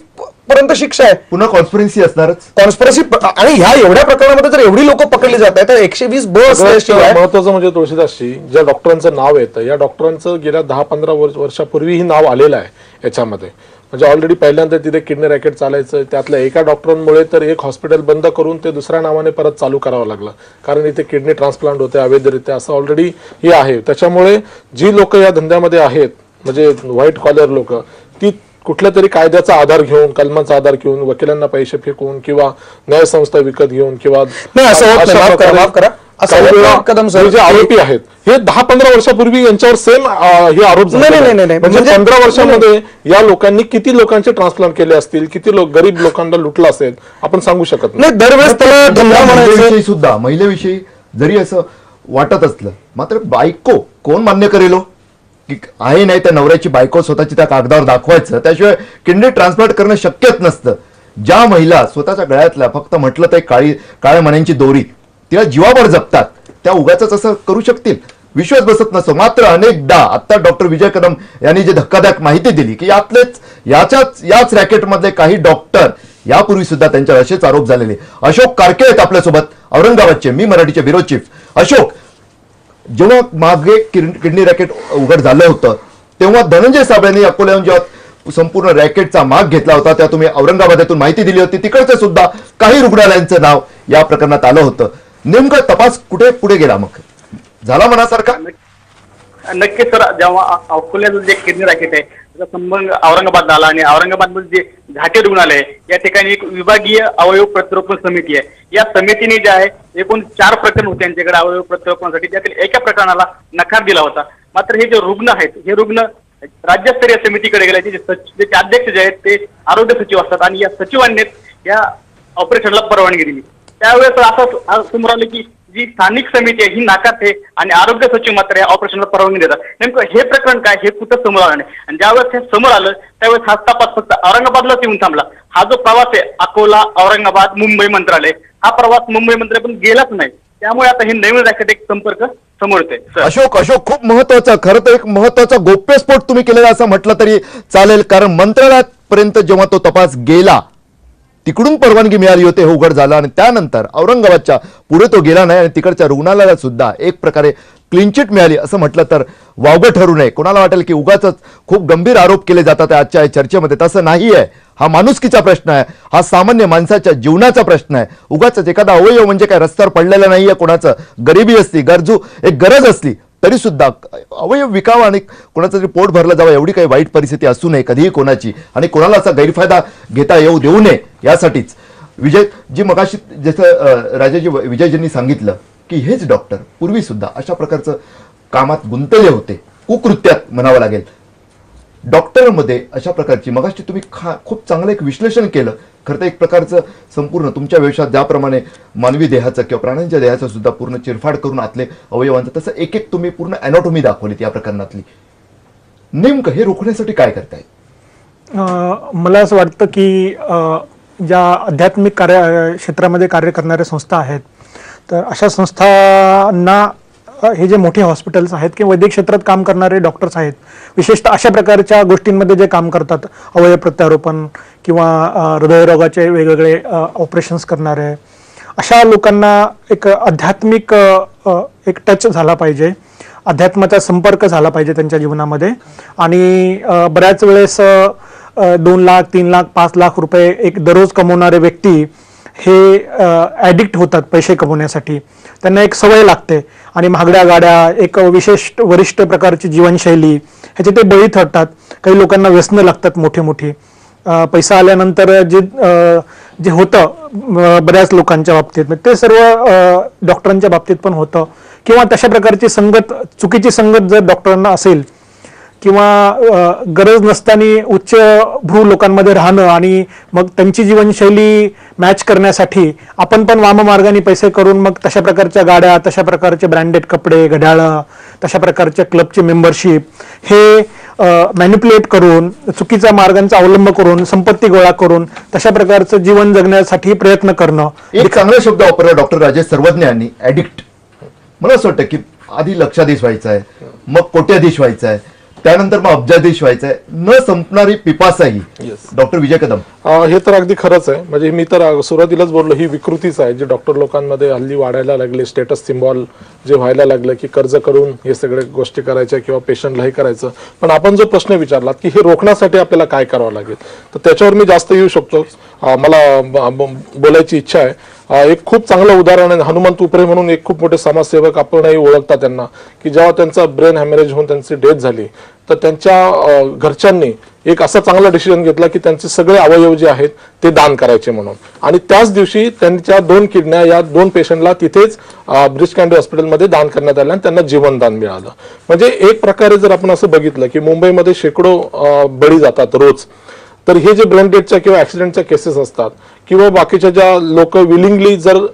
पर्यंत शिक्षा आहे. पुन्हा कॉन्स्पिरन्सी असणारच. कॉन्स्पिरसी, आणि ह्या एवढ्या प्रकरणामध्ये जर एवढी लोक पकडली जात आहेत तर 120 असल्याशिवाय. महत्वाचं म्हणजे तुळशीदासजी, ज्या डॉक्टरांचं नाव येतं, या डॉक्टरांचं गेल्या 10-15 वर्षापूर्वी ही नाव आलेलं आहे याच्यामध्ये. म्हणजे ऑलरेडी पहिल्यांदा तिथे किडनी रॅकेट चालायचं, त्यातल्या एका डॉक्टरांमुळे तर एक हॉस्पिटल बंद करून ते दुसऱ्या नावाने परत चालू करावं लागलं, कारण इथे किडनी ट्रान्सप्लांट होते अवैधरित्या, असं ऑलरेडी हे आहे. त्याच्यामुळे जी लोक या धंद्यामध्ये आहेत, म्हणजे व्हाईट कॉलर लोक, ती कुठल्या तरी कायद्याचा आधार घेऊन, कलमाचा आधार घेऊन, वकिलांना पैसे फेकून किंवा न्यायसंस्था विकत घेऊन किंवा नाही, असं होत नाही. माफ करा. कदम सर, जे आरोपी आहेत हे 10-15 वर्षापूर्वी यांच्यावर सेम हे आरोप झाले. नाही. म्हणजे 15 वर्षामध्ये या लोकांनी किती लोकांचे ट्रान्सप्लांट केले असतील, किती लोक गरीब लोकांना लुटलं असेल, आपण सांगू शकत नाही. दरवेळेस त्याला धंदा म्हणायचं. महिलेविषयी सुद्धा, महिलेविषयी जरी असं वाटत असलं, मात्र बायको कोण मान्य करेल की आहे नाही त्या नवऱ्याची बायको स्वतःची त्या कागदावर दाखवायचं, त्याशिवाय किडनी ट्रान्सप्लांट करणं शक्यच नसतं. ज्या महिला स्वतःच्या गळ्यातल्या फक्त म्हटलं तर काळ्या मण्यांची दोरी तिला जीवावर जपतात, त्या उगाच असं करू शकतील, विश्वास बसत नसतो. मात्र अनेकदा आता डॉक्टर विजय कदम यांनी जे धक्कादायक माहिती दिली की याच रॅकेटमधले काही डॉक्टर यापूर्वी सुद्धा त्यांच्यावर असेच आरोप झालेले. अशोक कारके आहेत आपल्यासोबत, औरंगाबादचे, मी मराठीचे ब्युरो चीफ. अशोक, जेव्हा मागे किडनी रॅकेट उघड झालं होतं तेव्हा धनंजय साबळेंनी अकोल्याहून जेव्हा संपूर्ण रॅकेटचा माग घेतला होता, त्या तुम्ही औरंगाबादेतून माहिती दिली होती, तिकडचं सुद्धा काही रुग्णालयांचं नाव या प्रकरणात आलं होतं. नेमकं तपास कुठे पुढे गेला, मग झाला मनासारखा? नक्कीच सर, जेव्हा अकोल्याचं जे किडनी रॅकेट आहे त्याचा संबंध औरंगाबाद आला, आणि औरंगाबादमध्ये जे घाटे रुग्णालय आहे या ठिकाणी एक विभागीय अवयव प्रत्यारोपण समिती आहे. या समितीने जे आहे एकूण 4 प्रकरण होते त्यांच्याकडे अवयव प्रत्यारोपणासाठी, त्यातील एका प्रकरणाला नकार दिला होता. मात्र हे जे रुग्ण आहेत, हे रुग्ण राज्यस्तरीय समितीकडे गेले, त्याचे अध्यक्ष जे आहेत ते आरोग्य सचिव असतात, आणि या सचिवांनी या ऑपरेशनला परवानगी दिली. त्यावेळेस असं समोर आलं की जी स्थानिक समिती आहे ही नाकारते आणि आरोग्य सचिव मात्र या ऑपरेशनला परवानगी देतात. नेमकं हे प्रकरण काय, हे कुठं समोर आलं नाही, आणि ज्यावेळेस हे समोर आलं त्यावेळेस हा तपास फक्त औरंगाबादलाच येऊन थांबला. हा जो प्रवास आहे अकोला, औरंगाबाद, मुंबई मंत्रालय, हा प्रवास मुंबई मंत्रालय पण गेलाच नाही. त्यामुळे आता हे नवीन रॅकेट एक संपर्क समोर येते. अशोक, खूप महत्वाचा, खरं तर एक महत्वाचा गोप्यस्फोट तुम्ही केलेला असं म्हटलं तरी चालेल, कारण मंत्रालयापर्यंत जेव्हा तो तपास गेला तिकडून परवानगी मिळाली होती, हे उघड झालं, आणि त्यानंतर औरंगाबादच्या पुढे तो गेला नाही, आणि तिकडच्या रुग्णालयाला सुद्धा एक प्रकारे क्लीन चिट मिळाली असं म्हटलं तर वावगं ठरू नये. कोणाला वाटेल की उगाच खूप गंभीर आरोप केले जातात आजच्या चर्चेमध्ये, तसं नाही आहे. हा माणुसकीचा प्रश्न आहे, हा सामान्य माणसाच्या जीवनाचा प्रश्न आहे. उगाच एखादा अवयव म्हणजे काय रस्त्यावर पडलेला नाहीये, कोणाचं गरिबी असली, एक गरज असली तरी सुद्धा अवयव विकावा आणि कोणाचं तरी पोट भरलं जावं, एवढी काही वाईट परिस्थिती असू नये कधीही कोणाची, आणि कोणाला असा गैरफायदा घेता येऊ देऊ नये, यासाठीच विजय जी मगाशी जसं राजाजी विजयजींनी सांगितलं की हेच डॉक्टर पूर्वी सुद्धा अशा प्रकारचं कामात गुंतले होते, कुकृत्यात म्हणावं लागेल. डॉक्टरमध्ये अशा प्रकारची मगाशी तुम्ही खूप चांगलं एक विश्लेषण केलं. खरं तर एक प्रकारचं संपूर्ण तुमच्या व्यवसायात ज्याप्रमाणे मानवी देहाचं किंवा प्राण्यांच्या देहाचं सुद्धा पूर्ण चिरफाड करून आतले अवयवांचं, तसं एक तुम्ही पूर्ण अॅनाटॉमी दाखवलीत या प्रकरणातली. नेमकं हे रोखण्यासाठी काय करताय? मला असं वाटतं की ज्या आध्यात्मिक क्षेत्रामध्ये कार्य करणाऱ्या संस्था आहेत, तर अशा संस्थांना हे जे मोठे हॉस्पिटल्स आहेत किंवा वैद्यकीय क्षेत्रात काम करणारे डॉक्टर्स आहेत, विशेषतः अशा प्रकारच्या गोष्टींमध्ये जे काम करतात, अवयव प्रत्यारोपण किंवा हृदयरोगाचे वेगवेगळे ऑपरेशन्स करणारे, अशा लोकांना एक आध्यात्मिक एक टच झाला पाहिजे, अध्यात्माचा संपर्क झाला पाहिजे त्यांच्या जीवनामध्ये. आणि बऱ्याच वेळेस 2 लाख, 3 लाख, 5 लाख रुपये एक दररोज कमवणारे व्यक्ती हे ॲडिक्ट होतात पैसे कमवण्यासाठी. त्यांना एक सवय लागते आणि महागड्या गाड्या, एक विशेष वरिष्ठ प्रकारची जीवनशैली, ह्याचे ते बळी ठरतात. काही लोकांना व्यसनं लागतात मोठी मोठी. पैसा आल्यानंतर जे होतं बऱ्याच लोकांच्या बाबतीत ते सर्व डॉक्टरांच्या बाबतीत पण होतं. किंवा तशा प्रकारची संगत, चुकीची संगत जर डॉक्टरांना असेल किंवा गरज नसताना उच्चभ्रू लोकांमध्ये राहणं आणि मग त्यांची जीवनशैली मॅच करण्यासाठी आपण पण वाममार्गाने पैसे करून मग तशा प्रकारच्या गाड्या, तशा प्रकारचे ब्रँडेड कपडे, घड्याळं, तशा प्रकारच्या क्लबची मेंबरशिप हे मॅनिप्युलेट करून, चुकीच्या मार्गांचा अवलंब करून, संपत्ती गोळा करून तशा प्रकारचं जीवन जगण्यासाठी प्रयत्न करणं. एक चांगला शब्द वापरला डॉक्टर राजेश सर्वज्ञ यांनी, ऍडिक्ट. मला असं वाटतं की आधी लक्षाधीश व्हायचं आहे, मग कोट्याधीश व्हायचं आहे, त्यानंतर मग अब्जाधीश व्हायचं आहे, न संपणारी पिपासाही. डॉक्टर विजय कदम, हे तर अगदी खरंच आहे. म्हणजे मी तर सुरुवातीलाच बोललो, ही विकृतीच आहे जी डॉक्टर लोकांमध्ये हल्ली वाढायला लागली. स्टेटस सिम्बॉल जे व्हायला लागलं की कर्ज करून हे सगळे गोष्टी करायच्या किंवा पेशंटलाही करायचं. पण आपण जो प्रश्न विचारलात की हे रोखण्यासाठी आपल्याला काय करावं लागेल, तर त्याच्यावर मी जास्त येऊ शकतो. मला बोलायची इच्छा आहे. एक खूप चांगलं उदाहरण आहे, हनुमंत उपरे म्हणून एक खूप मोठे समाजसेवक, आपणही ओळखता त्यांना, की जेव्हा त्यांचा ब्रेन हॅमरेज होऊन त्यांची डेथ झाली तर त्यांच्या घरच्यांनी एक असा चांगला डिसिजन घेतला की त्यांचे सगळे अवयव जे आहेत ते दान करायचे म्हणून. आणि त्याच दिवशी त्यांच्या 2 किडन्या या 2 पेशंटला तिथेच ब्रीच कँडी हॉस्पिटलमध्ये दान करण्यात आले आणि त्यांना जीवनदान मिळालं. म्हणजे एक प्रकारे जर आपण असं बघितलं की मुंबईमध्ये शेकडो बळी जातात रोज, तर हे जे ब्रेन डेथच्या किंवा ऍक्सिडेंटच्या केसेस असतात किंवा बाकीच्या ज्या लोक विलिंगली जर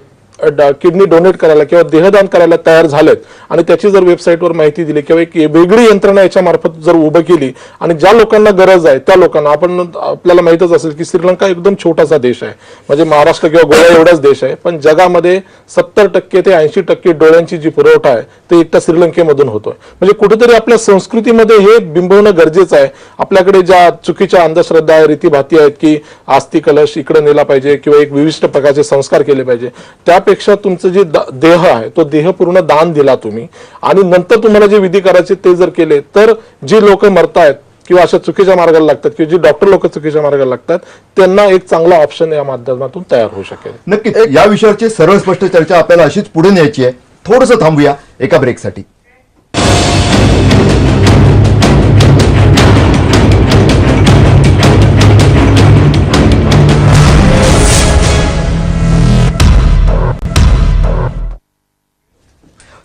किडनी डोनेट करायला किंवा देहदान करायला तयार झालेत आणि त्याची जर वेबसाईटवर माहिती दिली किंवा एक वेगळी यंत्रणा याच्या मार्फत जर उभं केली आणि ज्या लोकांना गरज आहे त्या लोकांना, आपल्याला माहितच असेल की श्रीलंका एकदम छोटासा देश आहे, म्हणजे महाराष्ट्र किंवा गोवा एवढाच देश आहे, पण जगामध्ये 70% ते 80% डोळ्यांची जी पुरवठा आहे ते एकट्या श्रीलंकेमधून होतोय. म्हणजे कुठेतरी आपल्या संस्कृतीमध्ये हे बिंबवणं गरजेचं आहे. आपल्याकडे ज्या चुकीच्या अंधश्रद्धा आहे, रीतीभाती आहेत की आस्ती कलश इकडे नेला पाहिजे किंवा एक विशिष्ट प्रकारचे संस्कार केले पाहिजे, त्यापेक्षा तुमचं जे देह आहे तो देह पूर्ण दान दिला तुम्ही आणि नंतर तुम्हाला जे विधी करायचे ते जर केले, तर जी लोक मरतायत किंवा अशा चुकीच्या मार्गाला लागतात किंवा जी डॉक्टर लोक चुकीच्या मार्गाला लागतात त्यांना एक चांगला ऑप्शन या माध्यमातून तयार होऊ शकेल. नक्कीच या विषयावरची सर्व स्पष्ट चर्चा आपल्याला अशीच पुढे न्यायची आहे. थोडंसं थांबूया एका ब्रेकसाठी.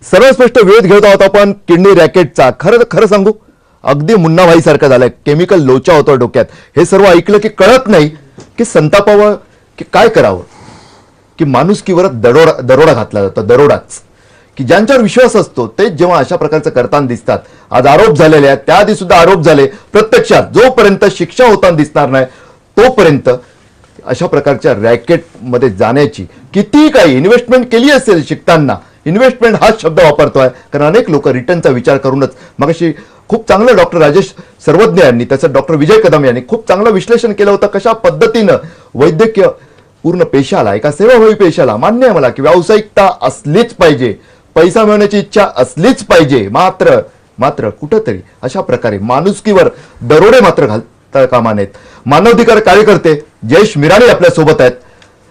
सर्व स्पष्ट वेध घेत आहोत आपण किडनी रॅकेटचा. खरं सांगू, अगदी मुन्नाभाई सारखं झालंय. केमिकल लोचा होतो डोक्यात. हे सर्व ऐकलं की कळत नाही की संतापावं की काय करावं, की माणुसकीवर दरोडा घातला जातो. दरोडाच की ज्यांच्यावर विश्वास असतो ते जेव्हा अशा प्रकारचं करताना दिसतात. आज आरोप झालेले आहेत, त्याआधी सुद्धा आरोप झाले. प्रत्यक्षात जोपर्यंत शिक्षा होताना दिसणार नाही तोपर्यंत अशा प्रकारच्या रॅकेटमध्ये जाण्याची किती काही इन्व्हेस्टमेंट केली असेल शिकताना. इन्व्हेस्टमेंट हाच शब्द वापरतोय कारण अनेक लोक रिटर्नचा विचार करूनच. मगाशी खूप चांगलं डॉक्टर राजेश सर्वज्ञ यांनी, त्याचं डॉक्टर विजय कदम यांनी खूप चांगलं विश्लेषण केलं होतं कशा पद्धतीनं वैद्यकीय पूर्ण पेशाला, एका सेवाभावी पेशाला, मान्य आहे मला की व्यावसायिकता असलीच पाहिजे, पैसा मिळवण्याची इच्छा असलीच पाहिजे, मात्र कुठंतरी अशा प्रकारे माणुसकीवर दरोडे मात्र घालता कामा नयेत. मानवाधिकार कार्यकर्ते जयेश मिराणी आपल्या सोबत आहेत.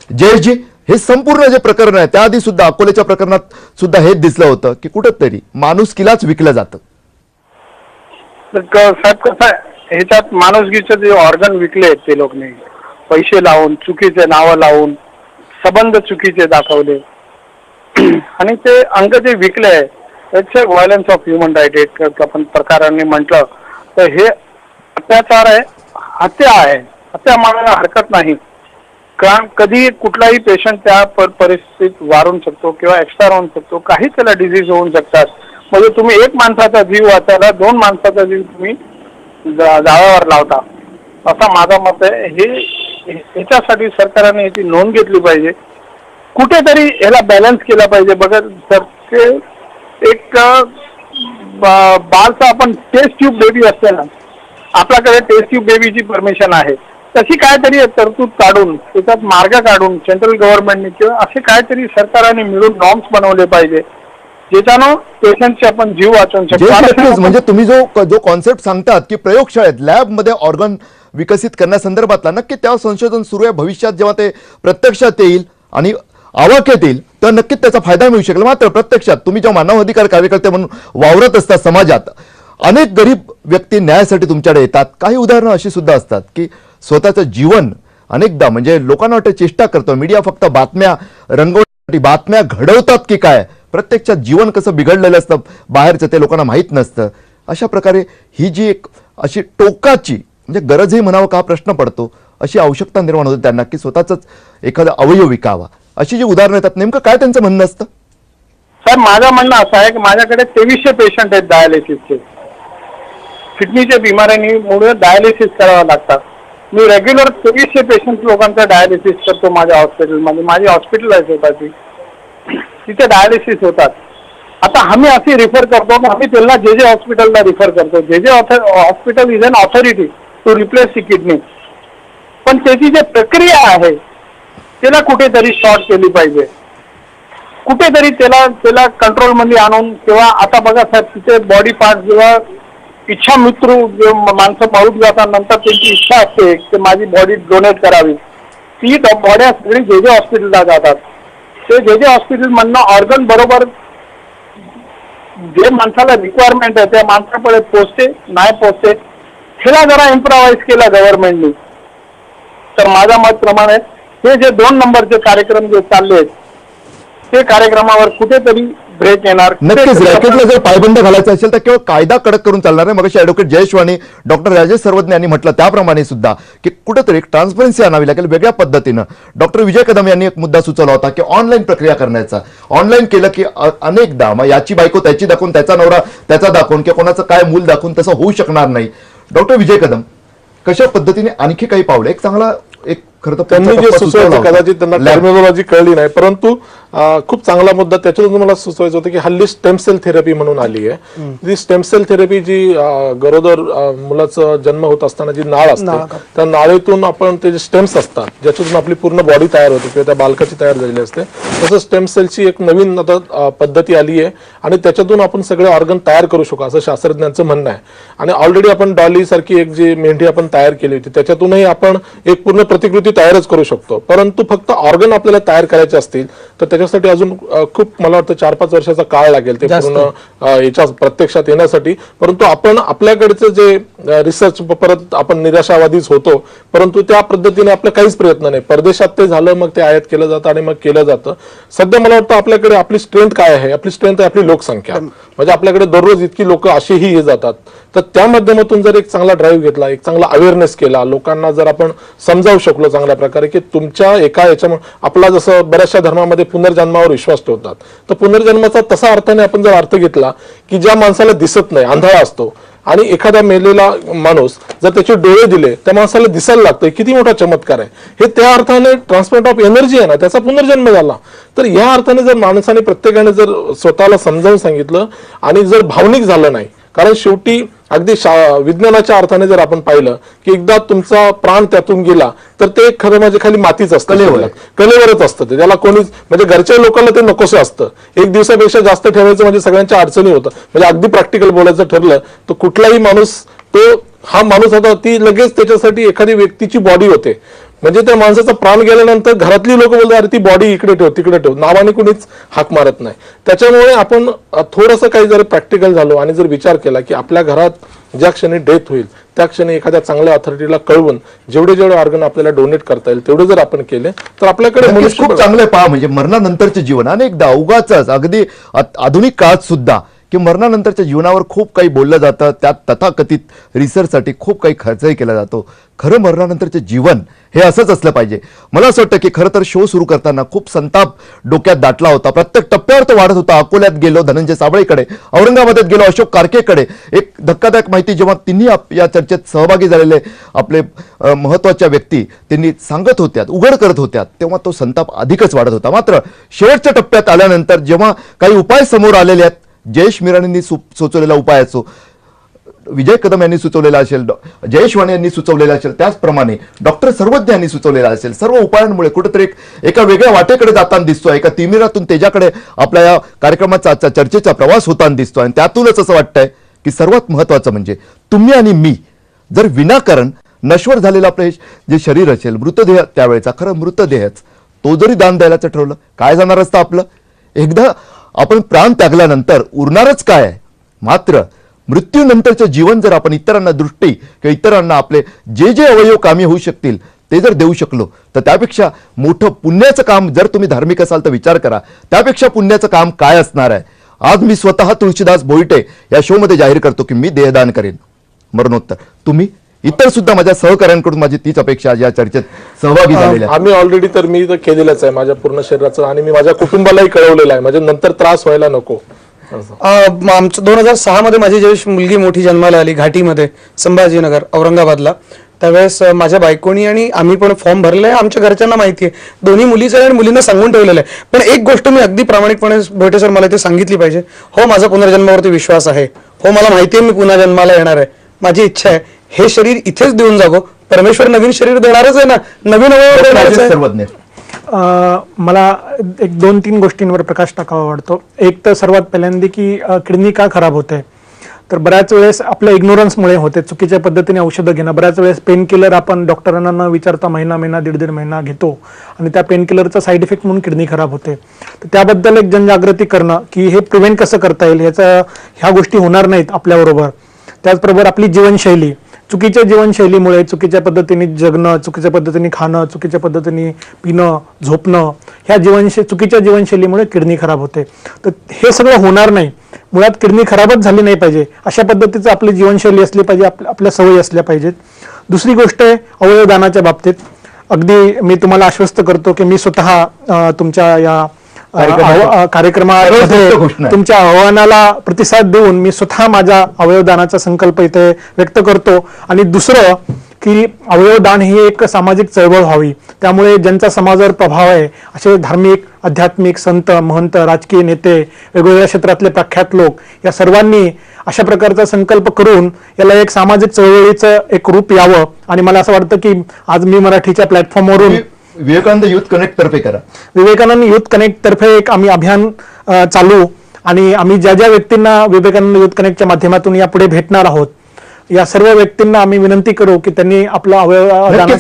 जयेशजी, हे संपूर्ण जे प्रकरण आहे त्याआधी सुद्धा अकोल्याच्या प्रकरणात सुद्धा हेच दिसलं होतं की कुठंतरी माणुसकीलाच विकलं जातं. साहेब कसं आहे, ह्याच्यात माणुसकीचे जे ऑर्गन विकले आहेत ते लोकने पैसे लावून, चुकीचे नावं लावून, संबंध चुकीचे दाखवले आणि ते अंग जे विकले आहे त्याचे व्हायलन्स ऑफ ह्युमन राईट आपण प्रकारांनी म्हटलं तर हे अत्याचार आहे, हत्या आहे. हत्या मानायला हरकत नाही, कारण कधी कुठलाही पेशंट त्या परिस्थितीत वारून शकतो किंवा एक्सपायर होऊ शकतो, काही त्याला डिझीज होऊ शकतात. म्हणजे तुम्ही एक माणसाचा जीव वाचायला 2 माणसाचा जीव तुम्ही जाळ्यावर लावता, असा माझा मत आहे. हे ह्याच्यासाठी सरकारने याची नोंद घेतली पाहिजे, कुठेतरी याला बॅलन्स केला पाहिजे. बघा सर, ते एक बाळचा आपण टेस्ट ट्यूब बेबी असते ना, आपल्याकडे टेस्ट ट्यूब बेबीची परमिशन आहे, तशी काहीतरी तरतूद काढून त्याच्यात मार्ग काढून सेंट्रल गव्हर्नमेंटने किंवा असे काहीतरी सरकारने मिळून नॉर्म्स बनवले पाहिजे ज्याच्यानं पेशंटचे आपण जीव वाचवू शकतो. म्हणजे तुम्ही जो कॉन्सेप्ट सांगतात की प्रयोगशाळेत लॅबमध्ये ऑर्गन विकसित करण्यासंदर्भातला, नक्की त्या संशोधन सुरू आहे. भविष्यात जेव्हा ते प्रत्यक्षात येईल आणि आवाक्यात येईल तर नक्कीच त्याचा फायदा मिळू शकेल. मात्र प्रत्यक्षात तुम्ही जेव्हा मानवाधिकार कार्यकर्ते म्हणून वावरत असता समाजात, अनेक गरीब व्यक्ती न्यायासाठी तुमच्याकडे येतात. काही उदाहरणं अशी सुद्धा असतात की स्वतःचं जीवन अनेकदा म्हणजे लोकांना वाटतं चेष्टा करतो, मीडिया फक्त बातम्या रंगवण्यासाठी बातम्या घडवतात की काय, प्रत्यक्षात जीवन कसं बिघडलेलं असतं बाहेरचं ते लोकांना माहीत नसतं. अशा प्रकारे ही जी एक अशी टोकाची म्हणजे गरजही म्हणावं का प्रश्न पडतो, अशी आवश्यकता निर्माण होते त्यांना की स्वतःच एखादा अवयव विकावा. अशी जी उदाहरणं येतात, नेमकं काय त्यांचं म्हणणं असतं? साहेब, माझं म्हणणं असं आहे की माझ्याकडे 2300 पेशंट आहेत डायलिसिसचे. किडनीच्या बिमाऱ्यांमुळे डायलिसिस करावं लागतात. मी रेग्युलर 2300 पेशंट लोकांचा डायलिसिस करतो माझ्या हॉस्पिटलमध्ये. माझी हॉस्पिटल आहे स्वतःची, तिथे डायलिसिस होतात. आता आम्ही अशी रिफर करतो की आम्ही त्यांना जे जे हॉस्पिटलला रिफर करतो. J J hospital is an authority to replace the kidney, पण त्याची जी प्रक्रिया आहे त्याला कुठेतरी शॉर्ट केली पाहिजे. कुठेतरी त्याला कंट्रोलमध्ये आणून, किंवा आता बघा साहेब, तिथे बॉडी पार्ट जेव्हा इच्छा मृत्यू माणसं मरून जातात, नंतर त्यांची इच्छा असते की माझी बॉडी डोनेट करावी. ती बॉड्या सगळी जे जे हॉस्पिटलला जातात. ते जे जे हॉस्पिटल मधनं ऑर्गन बरोबर जे माणसाला रिक्वायरमेंट आहे त्या माणसाकडे पोचते नाही पोचते, ह्याला जरा इम्प्रोवाइज केला गव्हर्नमेंटनी तर माझ्या मत प्रमाणे हे जे 2 नंबरचे कार्यक्रम जे चालले आहेत ते कार्यक्रमावर कुठेतरी ब्रेक येणार. नक्कीच रॅकेटला जर पायबंद घालायचा असेल तर केवळ कायदा कडक करून चालणार नाही. मगाशी ॲडव्होकेट जयेश वाणी, डॉक्टर राजेश सर्वज्ञ यांनी म्हटलं त्याप्रमाणे सुद्धा की कुठेतरी एक ट्रान्सपरन्सी आणावी लागेल वेगळ्या पद्धतीनं. डॉक्टर विजय कदम यांनी एक मुद्दा सुचवला होता की ऑनलाईन प्रक्रिया करण्याचा. ऑनलाईन केलं की अनेकदा मग याची बायको त्याची दाखवून, त्याचा नवरा त्याचा दाखवून, किंवा कोणाचं काय मूल दाखवून तसं होऊ शकणार नाही. डॉक्टर विजय कदम, कशा पद्धतीने आणखी काही पावलं, एक चांगला एक खरं तर त्यांनी जे सुचवायचं कदाचित त्यांना टर्मिनॉलॉजी कळली नाही, परंतु खूप चांगला मुद्दा त्याच्यातून मला सुचवायचं होतं की हल्ली स्टेम सेल थेरपी म्हणून आली आहे. जी स्टेम सेल थेरपी जी गरोदर मुलाचा जन्म होत असताना जी नाळ असते त्या नाळेतून आपण ते जे स्टेम्स असतात ज्याच्यातून आपली पूर्ण बॉडी तयार होते किंवा त्या बालकाची तयार झालेली असते, तसं स्टेम सेलची एक नवीन आता पद्धती आली आहे आणि त्याच्यातून आपण सगळे ऑर्गन तयार करू शकू असं शास्त्रज्ञांचं म्हणणं आहे. आणि ऑलरेडी आपण डॉली सारखी एक जी मेंढी आपण तयार केली होती त्याच्यातूनही आपण एक पूर्ण प्रतिकृती तयारच करू शकतो. परंतु फक्त ऑर्गन आपल्याला तयार करायचे असतील तर त्याच्यासाठी अजून खूप मला वाटतं 4-5 वर्षाचा काळ लागेल ते पूर्ण याच्या प्रत्यक्षात येण्यासाठी. परंतु आपण आपल्याकडचं जे रिसर्च परत आपण निराशावादीच होतो, परंतु त्या पद्धतीने आपलं काहीच प्रयत्न नाही. परदेशात ते झालं, मग ते आयात केलं जातं आणि मग केलं जातं. सध्या मला वाटतं आपल्याकडे आपली स्ट्रेंथ काय आहे, आपली स्ट्रेंथ आहे आपली लोकसंख्या. म्हणजे आपल्याकडे दररोज इतकी लोक अशीही जातात. तर त्या माध्यमातून जर एक चांगला ड्राईव्ह घेतला, एक चांगला अवेअरनेस केला, लोकांना जर आपण समजावू शकलो चांगल्या प्रकारे की तुमच्या एका याच्यामुळे आपला जसं बऱ्याचशा धर्मामध्ये पुनर्जन्मावर विश्वास ठेवतात, तर पुनर्जन्माचा तसा अर्थाने आपण जर अर्थ घेतला की ज्या माणसाला दिसत नाही, आंधळा असतो, आणि एखादा मेलेला माणूस जर त्याचे डोळे दिले त्या माणसाला दिसायला लागतंय, किती मोठा चमत्कार आहे. हे त्या अर्थाने ट्रान्सप्लांट ऑफ एनर्जी आहे ना, त्याचा पुनर्जन्म झाला. तर या अर्थाने जर माणसाने प्रत्येकाने जर स्वतःला समजावून सांगितलं आणि जर भावनिक झालं नाही, कारण शेवटी अगदी विज्ञानाच्या अर्थाने जर आपण पाहिलं की एकदा तुमचा प्राण त्यातून गेला तर ते खरं म्हणजे खाली मातीच असतं, कलेवरच असतं ते. त्याला कोणीच म्हणजे घरच्या लोकांना ते नकोसं असतं. एक दिवसापेक्षा जास्त ठेवायचं म्हणजे सगळ्यांच्या अडचणी होतं. म्हणजे अगदी प्रॅक्टिकल बोलायचं ठरलं तर कुठलाही माणूस हा माणूस होता ती लगेच त्याच्यासाठी एखादी व्यक्तीची बॉडी होते. म्हणजे त्या माणसाचा प्राण गेल्यानंतर घरातली लोक बोलतात अरे ती बॉडी इकडे ठेव तिकडे ठेव, नावाने कुणीच हाक मारत नाही. त्याच्यामुळे आपण थोडंसं काही जर प्रॅक्टिकल झालो आणि जर विचार केला की आपल्या घरात ज्या क्षणी डेथ होईल त्या क्षणी एखाद्या चांगल्या अथॉरिटीला कळवून जेवढे ऑर्गन आपल्याला डोनेट करता येईल तेवढे जर आपण केले तर आपल्याकडे खूप चांगलं पहा. म्हणजे मरणानंतरचे जीवन अनेकदा उगाच अगदी आधुनिक काळात सुद्धा की मरणानंतरच्या जीवनावर खूप काही बोललं जातं, त्यात तथाकथित रिसर्चसाठी खूप काही खर्चही केला जातो. खरं मरणानंतरचे जीवन हे असंच असलं पाहिजे. मला असं वाटतं की खरं तर शो सुरू करताना खूप संताप डोक्यात दाटला होता. प्रत्येक टप्प्यावर तो वाढत होता. अकोल्यात गेलो धनंजय साबळेकडे, औरंगाबादात गेलो अशोक कारकेकडे. एक धक्कादायक माहिती जेव्हा तिन्ही या चर्चेत सहभागी झालेले आपले महत्वाच्या व्यक्ती त्यांनी सांगत होत्या, उघड करत होत्या, तेव्हा तो संताप अधिकच वाढत होता. मात्र शेवटच्या टप्प्यात आल्यानंतर जेव्हा काही उपाय समोर आलेले आहेत, जयेश मीराणींनी सुचवलेला उपाय असो, विजय कदम यांनी सुचवलेला असेल, जयेश वाणी यांनी सुचवलेला असेल, त्याचप्रमाणे डॉक्टर सर्वज्ञ यांनी सुचवलेला असेल, सर्व उपायांमुळे कुठेतरी एका वेगळ्या वाटेकडे जाताना दिसतोय. एका तिमिरातून तेजाकडे आपल्या या कार्यक्रमाचा चर्चेचा प्रवास होताना दिसतोय. आणि त्यातूनच असं वाटतंय की सर्वात महत्वाचं म्हणजे तुम्ही आणि मी जर विनाकारण नश्वर झालेलं आपलं जे शरीर असेल, मृतदेह त्यावेळेचा खरं मृतदेहच तो जरी दान द्यायलाच ठरवलं, काय जाणार असतं आपलं? एकदा आपण प्राण त्यागल्यानंतर उरणारच काय आहे? मात्र मृत्यूनंतरचं जीवन जर आपण इतरांना दृष्टी किंवा इतरांना आपले जे जे अवयव कामी होऊ शकतील ते जर देऊ शकलो तर त्यापेक्षा मोठं पुण्याचं काम, जर तुम्ही धार्मिक असाल तर विचार करा, त्यापेक्षा पुण्याचं काम काय असणार आहे? आज मी स्वतः तुळशीदास भोईटे या शोमध्ये जाहीर करतो की मी देहदान करेन मरणोत्तर. तुम्ही इतर सुद्धा माझ्या सहकाऱ्यांकडून माझी तीच अपेक्षा आज या चर्चेत सहभागी झालेल्या आहेत. आम्ही ऑलरेडी तर मी तर केलेलंच आहे माझ्या पूर्ण शरीराचं, आणि मी माझ्या कुटुंबालाही कळवलेलं आहे, म्हणजे नंतर त्रास व्हायला नको. आमचं 2006 मध्ये माझी ज्यावेळेस मुलगी मोठी जन्माला आली घाटीमध्ये, संभाजीनगर औरंगाबादला, त्यावेळेस माझ्या बायकोनी आणि आम्ही पण फॉर्म भरले. आमच्या घरच्यांना माहिती आहे, दोन्ही मुलीचं आहे आणि मुलींना सांगून ठेवलेलं आहे. पण एक गोष्ट मी अगदी प्रामाणिकपणे भोईटे सर मला इथे सांगितली पाहिजे, हो माझा पुनर्जन्मावरती विश्वास आहे, हो मला माहिती आहे मी पुन्हा जन्माला येणार आहे, माझी इच्छा आहे हे शरीर इथेच देऊन जावं. परमेश्वर नवीन शरीर देणारच आहे ना, नवीन अवयव देणारच आहे. सर्वज्ञ मला एक 2-3 गोष्टींवर प्रकाश टाकावा वाटतो. एक तर सर्वात पहिल्यांदा की किडनी का खराब होते, तर बऱ्याच वेळेस आपल्या इग्नोरन्समुळे होते, चुकीच्या पद्धतीने औषधं घेणं. बऱ्याच वेळेस पेन किलर आपण डॉक्टरांना न विचारता महिना 1.5 महिना घेतो आणि त्या पेन किलरचा साईड इफेक्ट म्हणून किडनी खराब होते. तर त्याबद्दल एक जनजागृती करणं की हे प्रिव्हेंट कसं करता येईल, ह्या गोष्टी होणार नाहीत आपल्याबरोबर. त्याचबरोबर आपली जीवनशैली, चुकीच्या जीवनशैलीमुळे चुकीच्या पद्धतीने जगणं, चुकीच्या पद्धतीने खाणं, चुकीच्या पद्धतीने पिणं, झोपणं, ह्या चुकीच्या जीवनशैलीमुळे किडनी खराब होते. तर हे सगळं होणार नाही. मुळात किडनी खराबच झाली नाही पाहिजे, अशा पद्धतीचं आपली जीवनशैली असली पाहिजे, आपल्या सवयी असल्या पाहिजेत. दुसरी गोष्ट आहे अवयवदानाच्या बाबतीत. अगदी मी तुम्हाला आश्वस्त करतो की मी स्वतः तुमच्या या कार्यक्रमामध्ये तुमच्या आव्हानाला प्रतिसाद देऊन मी स्वतः माझ्या अवयवदानाचा संकल्प इथे व्यक्त करतो. आणि दुसरं की अवयवदान ही एक सामाजिक चळवळ व्हावी, त्यामुळे ज्यांचा समाजावर प्रभाव आहे असे धार्मिक, आध्यात्मिक, संत, महंत, राजकीय नेते, वेगवेगळ्या क्षेत्रातले प्रख्यात लोक या सर्वांनी अशा प्रकारचा संकल्प करून याला एक सामाजिक चळवळीचं एक रूप यावं. आणि मला असं वाटतं की आज मी मराठीच्या प्लॅटफॉर्मवरून विवेकानंद युथ कनेक्ट तर्फे करा, विवेकानंद युथ कनेक्ट तर्फे एक आम्ही अभियान चालू, आणि आम्ही ज्या ज्या व्यक्तींना विवेकानंद युथ कनेक्टच्या माध्यमातून यापुढे भेटणार आहोत या सर्व व्यक्तींना आम्ही विनंती करू की त्यांनी आपला अवयव.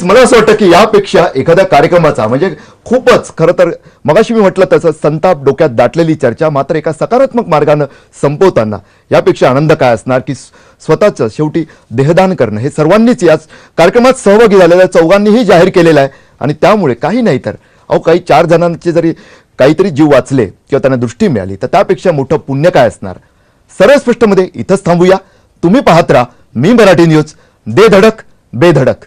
मला असं वाटतं की यापेक्षा एखाद्या कार्यक्रमाचा, म्हणजे खूपच खरं तर मगाशी मी म्हटलं तसं संताप डोक्यात दाटलेली चर्चा मात्र एका सकारात्मक मार्गानं संपवताना यापेक्षा आनंद काय असणार की स्वतःचं शेवटी देहदान करणं हे सर्वांनीच याच कार्यक्रमात सहभागी झालेल्या चौघांनीही जाहीर केलेलं आहे. आणि त्यामुळे काही नाही तर काही 4 जणांचे जरी काहीतरी जीव वाचले किंवा त्यांना दृष्टी मिळाली तर त्यापेक्षा मोठं पुण्य काय असणार. सरळ स्पष्टमध्ये इथंच थांबूया. तुम्ही पाहत राहा मी मराठी न्यूज, दे धडक बेधडक.